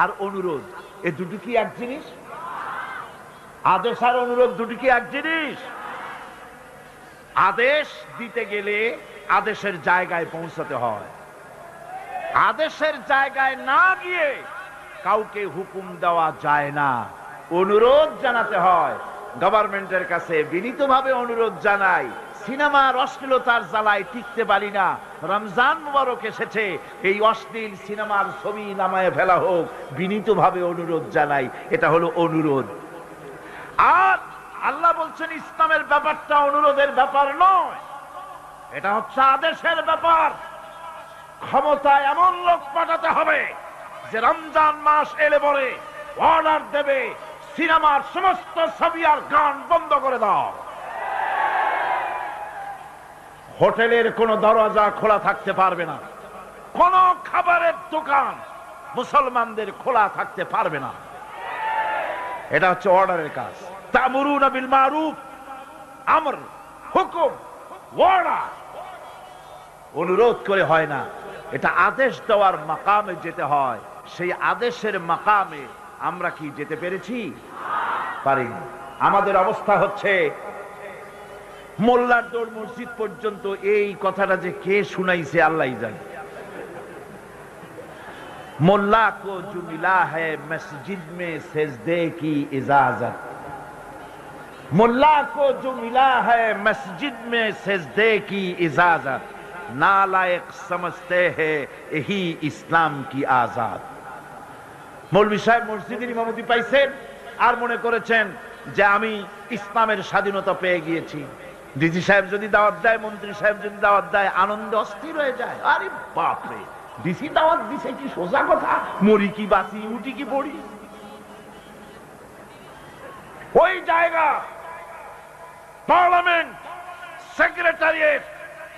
আর অনুরোধ এই দুটি কি এক জিনিস? আদেশ আর অনুরোধ দুটি কি এক জিনিস? আদেশ দিতে গেলে আদেশের জায়গায় পৌঁছাতে হয়। আদেশের জায়গায় না গিয়ে কাউকে হুকুম দেওয়া যায় না, অনুরোধ জানাতে হয়। গভর্নমেন্টের কাছে বিনীতভাবে অনুরোধ জানাই, সিনেমার অশ্লীলতার জ্বালায় টিকতে পারি না, রমজান মুবারক এসেছে, এই অশ্লীল সিনেমার ছবি নামায় ফেলা হোক, বিনীতভাবে অনুরোধ জানাই। এটা হলো অনুরোধ। আর আল্লাহ বলছেন ইসলামের ব্যাপারটা অনুরোধের ব্যাপার নয়, এটা হচ্ছে আদেশের ব্যাপার। ক্ষমতায় এমন লোক পাঠাতে হবে যে রমজান মাস এলে পরে অর্ডার দেবে, সিনেমার সমস্ত ছবি আর গান বন্ধ করে দাও। হোটেলের কোন দরজা খোলা থাকতে পারবে না, কোন খাবারের দোকান মুসলমানদের খোলা থাকতে পারবে না। এটা হচ্ছে অর্ডারের কাজ। তা'মুরুনা বিল মা'রুফ, আমর, হুকুম, অর্ডার। অনুরোধ করে হয় না, এটা আদেশ দেওয়ার মাকামে যেতে হয়। সেই আদেশের মাকামে আমরা কি যেতে পেরেছি? পারিনি। আমাদের অবস্থা হচ্ছে মোল্লার দৌড় মসজিদ পর্যন্ত। এই কথাটা যে কে শুনাইছে আল্লাহই জানে। मुल्ला को जो मिला है मस्जिद में सजदे की इजाजत, मुल्ला को जो मिला है मस्जिद में सजदे की इजाजत, नालायक समझते हैं यही इस्लाम की आजाद। মৌলভী সাহেব মসজিদের ইমামতি পাইছেন আর মনে করেছেন যে আমি ইসলামের স্বাধীনতা পেয়ে গিয়েছি। ডিজি সাহেব যদি দাওয়াত দেয়, মন্ত্রী সাহেব যদি দাওয়াত দেয়, আনন্দে অস্থির হয়ে যায়। আরে বাপরে, ডিসি দাওয়াত দিছে, কি সোজা কথা, মরি কি বাঁচি, উঠি কি পড়ি। ওই জায়গা পার্লামেন্ট, সেক্রেটারিয়েট,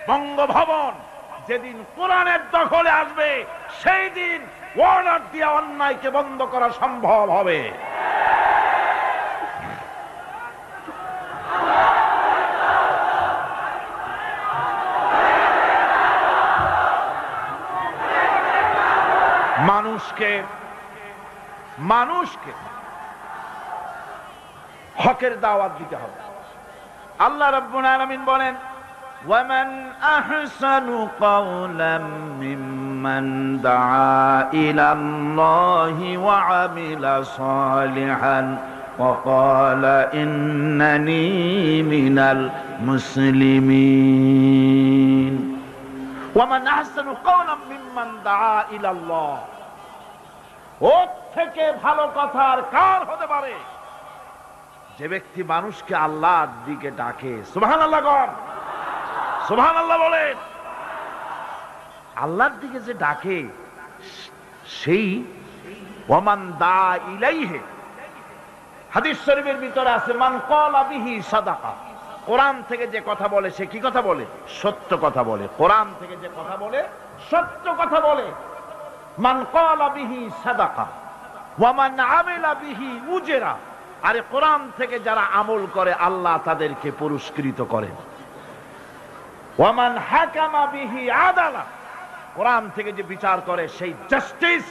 বঙ্গভবন যেদিন কোরআনের দখলে আসবে সেই দিন ওয়ার্ডার দিয়ে অন্যায়কে বন্ধ করা সম্ভব হবে। মানুষকে হকের দাওয়াত দিতে হবে। আল্লাহ রাব্বুল আলামিন বলেন, ومن أحسن قولا ممن دعا إلى الله وعمل صالحا وقال إنني من المسلمين ومن أحسن قولا ممن دعا إلى الله। ওর থেকে ভালো কথা আর কার হতে পারে যে ব্যক্তি মানুষকে আল্লাহর দিকে ডাকে। সুবহানাল্লাহ গণ, সুবহানাল্লাহ বলেন। আল্লাহর দিকে যে ডাকে সেই ওয়ামান দা ইলাইহি, হাদিস শরীফের ভিতরে আছে মান ক্বালা বিহি সাদাকা। কোরআন থেকে যে কথা বলে সে কি কথা বলে? সত্য কথা বলে। কোরআন থেকে যে কথা বলে সত্য কথা বলে। মান ক্বালা বিহি সাদাকা ওয়া মান আমিলা বিহি উজরা। আরে কোরআন থেকে যারা আমল করে আল্লাহ তাদেরকে পুরস্কৃত করেন। ওয়ামান হাকামা বিহি আদালা, কোরআন থেকে যে বিচার করে সেই জাস্টিস,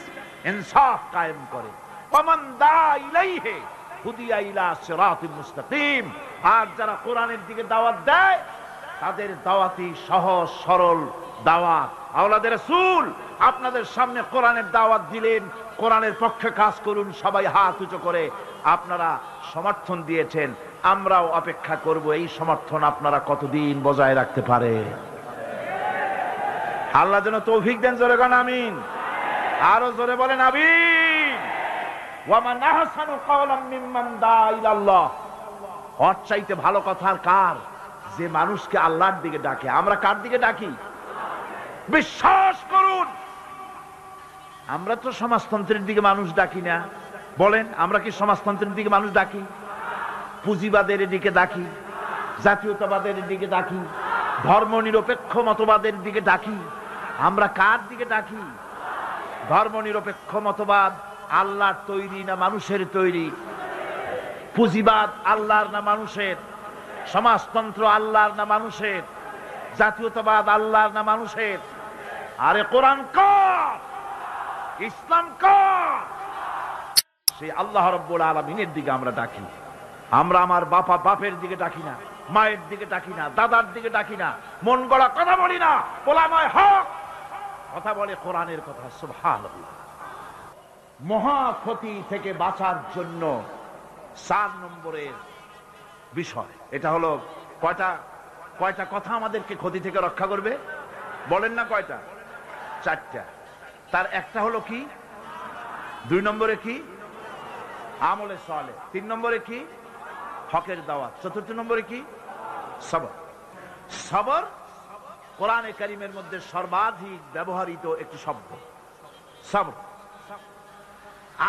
ইনসাফ কায়েম করে। ওয়ামান দা ইলাইহি হুদিয়া ইলা সিরাতিল মুস্তাকিম। আর যারা কোরআনের দিকে দাওয়াত দেয় তাদের দাওয়াতই সহজ সরল দাওয়াত। আওলাদের রাসূল আপনাদের সামনে কোরআনের দাওয়াত দিলেন, কোরআনের পক্ষে কাজ করুন, সবাই হাত উঁচু করে আপনারা সমর্থন দিয়েছেন। আমরাও অপেক্ষা করব এই সমর্থন আপনারা কতদিন বজায় রাখতে পারে। আল্লাহ যেন তৌফিক দেন। জোরে বলেন আমিন, আরো জোরে বলেন আমিন। ওয়ামান আহসানু কাওলাম মিম্মান দা ইলাল্লাহ। ওর চাইতে ভালো কথা আর কার? যে মানুষকে আল্লাহর দিকে ডাকে। আমরা কার দিকে ডাকি? বিশ্বাস করুন, আমরা তো সমাজতন্ত্রের দিকে মানুষ ডাকি না। বলেন, আমরা কি সমাজতন্ত্রের দিকে মানুষ ডাকি? পুঁজিবাদের দিকে ডাকি, জাতীয়তাবাদের দিকে ডাকি, ধর্ম নিরপেক্ষ মতবাদের দিকে ডাকি। আমরা কার দিকে ডাকি? ধর্ম নিরপেক্ষ মতবাদ আল্লাহর তৈরি না মানুষের তৈরি? পুঁজিবাদ আল্লাহর না মানুষের? সমাজতন্ত্র আল্লাহর না মানুষের? জাতীয়তাবাদ আল্লাহর না মানুষের? আরে কোরআন কার? ইসলাম কার? সেই আল্লাহ রাব্বুল আলামিনের দিকে আমরা ডাকি। আমরা আমার বাপের দিকে ডাকি না, মায়ের দিকে ডাকি না, দাদার দিকে ডাকি না, মন গড়া কথা বলি না। ওলামায়ে হক কথা বলে কোরআনের কথা। সুবহানাল্লাহ। মহা ক্ষতি থেকে বাঁচার জন্য 4 নম্বরের বিষয় এটা হলো, কয়টা কথা আমাদেরকে ক্ষতি থেকে রক্ষা করবে? বলেন না কয়টা? 4টা। তার একটা হলো কি? 2 নম্বরে কি? আমলে সালেহ। 3 নম্বরে কি? হকের দাওয়াত। 4 নম্বরে কি? সবর। সবর কোরআনে কারীমের মধ্যে সর্বাধিক ব্যবহৃত একটি শব্দ সবর।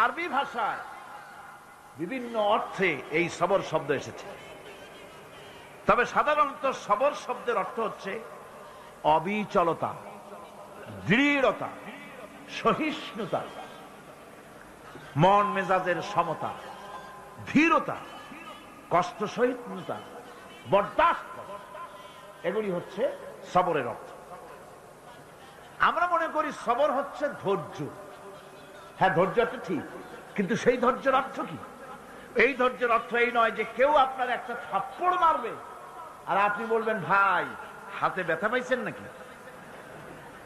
আরবি ভাষায় বিভিন্ন অর্থে এই সবর শব্দ এসেছে। তবে সাধারণত সবর শব্দের অর্থ হচ্ছে অবিচলতা, দৃঢ়তা, সহিষ্ণুতা, মন মেজাজের সমতা, ধীরতা, কষ্ট সহিষ্ণুতা, বরদাস্ত, এগুলি হচ্ছে সবরের অর্থ। আমরা মনে করি সবর হচ্ছে ধৈর্য। হ্যাঁ, ধৈর্যটা ঠিক, কিন্তু সেই ধৈর্যের অর্থ কি? এই ধৈর্যের অর্থ এই নয় যে কেউ আপনার একটা থাপ্পড় মারবে আর আপনি বলবেন ভাই হাতে ব্যথা পাইছেন নাকি?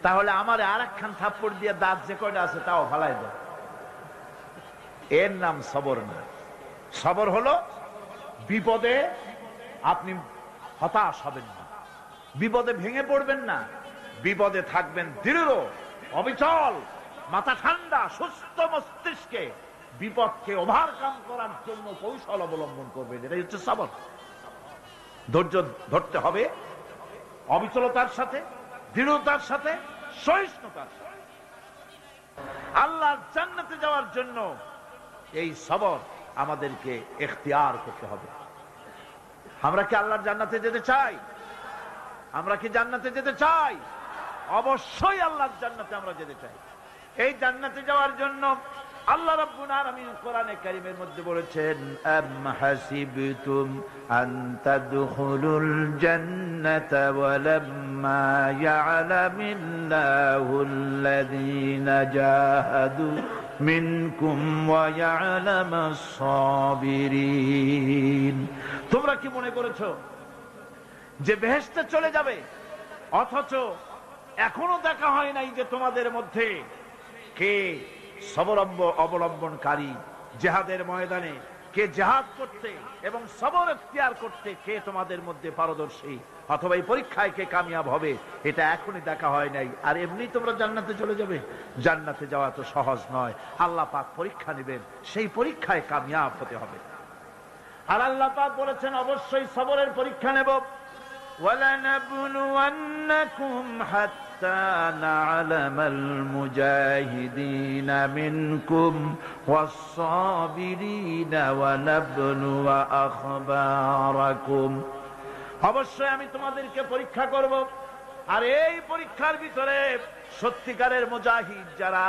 তাহলে আমার আরেকখান থাপ্পড় দিয়ে দাঁত যে কয়টা আছে তাও ফালাই দাও। এর নাম সবর না। সবর হলো বিপদে আপনি হতাশ হবেন না, বিপদে ভেঙে পড়বেন না, বিপদে থাকবেন দৃঢ় অবিচল, মাথা ঠান্ডা, সুস্থ মস্তিষ্কে বিপদকে ওভারকাম করার জন্য কৌশল অবলম্বন করবেন। এটাই হচ্ছে সবর। ধৈর্য ধরতে হবে অবিচলতার সাথে, দৃঢ়তার সাথে, সহিষ্ণুতার সাথে। আল্লাহর জান্নাতে যাওয়ার জন্য এই সবর আমাদেরকে ইখতিয়ার করতে হবে। আমরা কি আল্লাহর জান্নাতে যেতে চাই? আমরা কি জান্নাতে যেতে চাই? অবশ্যই আল্লাহর জান্নাতে আমরা যেতে চাই। এই জান্নাতে যাওয়ার জন্য আল্লাহ রাব্বুল আলামিন কোরআনে কারীমের মধ্যে বলেছেন, আম হাসিবতুম আন তাদখুলুল জান্নাতা ওয়া লাম্মা ইয়া'লামিল্লাহুল্লাযীনা জাহাদু মিনকুম ওয়া ইয়া'লামাস সাবিরিন। তোমরা কি মনে করেছো যে বেহেশতে চলে যাবে, অথচ এখনো দেখা হয় নাই যে তোমাদের মধ্যে কে সবর অবলম্বনকারী, জিহাদের ময়দানে কে জিহাদ করতে এবং সবর ইখতিয়ার করতে কে তোমাদের মধ্যে পারদর্শী, অথবা এই পরীক্ষায় কে কামিয়াব হবে, এটা এখনই দেখা হয় নাই। আর এমনি তোমরা জান্নাতে চলে যাবে? জান্নাতে যাওয়া তো সহজ নয়। আল্লাহ পাক পরীক্ষা নেবেন, সেই পরীক্ষায় কামিয়াব হতে হবে। আর আল্লাহ পাক বলেছেন অবশ্যই সবরের পরীক্ষা নেব। وَلَنَبْلُوَنَّكُمْ حَتَّى نَعْلَمَ الْمُجَاهِدِينَ مِنْكُمْ وَالصَّابِرِينَ وَنَبْلُوَ أَخْبَارَكُمْ। অবশ্যই আমি তোমাদেরকে পরীক্ষা করব, আর এই পরীক্ষার ভিতরে সত্যিকারের মুজাহিদ যারা,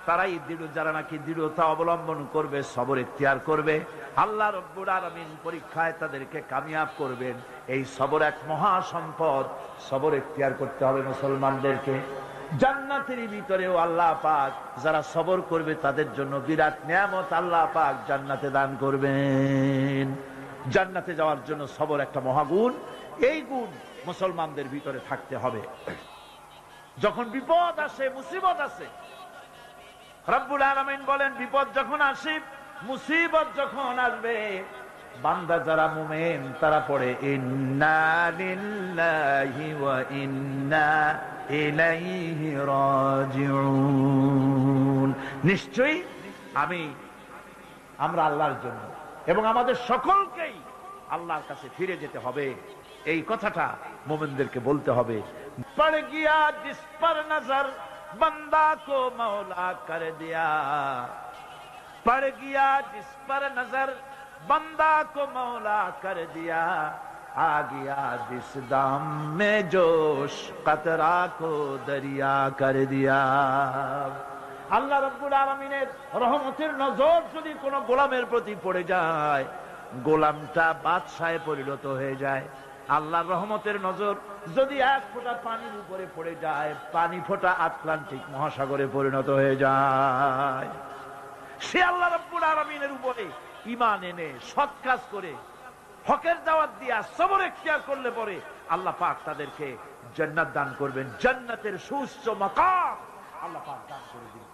তারাই দৃঢ়, যারা নাকি দৃঢ়তা অবলম্বন করবে, সবর ইখতিয়ার করবে, আল্লাহ রাব্বুল আলামিন পরীক্ষায় তাদেরকে কামিয়াব করবেন। এই সবর এক মহা সম্পদ। সবর ইখতিয়ার করতে হবে মুসলমানদেরকে। জান্নাতের ভিতরেও আল্লাহ পাক যারা সবর করবে তাদের জন্য বিরাট নিয়ামত আল্লাহ পাক জান্নাতে দান করবেন। জান্নাতে যাওয়ার জন্য সবর একটা মহাগুণ। এই গুণ মুসলমানদের ভিতরে থাকতে হবে। যখন বিপদ আসে, মুসিবত আসে, রব্বুল আলামিন বলেন বিপদ যখন আসে, মুসিবত যখন আসবে, বান্দা যারা মুমিন তারা পড়ে ইন্না লিল্লাহি ওয়া ইন্না ইলাইহি রাজিউন। নিশ্চয়ই আমরা আল্লাহর জন্য এবং আমাদের সকলকেই আল্লাহর কাছে ফিরে যেতে হবে। এই কথাটা মুমিনদেরকে বলতে হবে। পড় গিয়া জিস পর নজর बंदा को मौला कर दिया, पड़ गया जिस पर नजर बंदा को मौला कर दिया, आ गया जिस दाम में जोश कतरा को दरिया कर दिया। আল্লাহ রাব্বুল আলামিনের রহমতের নজর যদি কোনো গোলামের প্রতি পড়ে যায়, গোলামটা বাদশাহে পরিণত হয়ে যায়। আল্লাহর রহমতের নজর যদি এক ফোঁটা পানির উপরে পড়ে যায়, পানি ফোঁটা আটলান্টিক মহাসাগরে পরিণত হয়ে যায়। সে আল্লাহ রাব্বুল আলামিনের উপরে ঈমান এনে সৎ কাজ করে হকের দাওয়াত দিয়া সবর ইখতিয়ার করলে পরে আল্লাহ পাক তাদেরকে জান্নাত দান করবেন। জান্নাতের সুউচ্চ মাকাম আল্লাহ পাক দান করে দিবেন।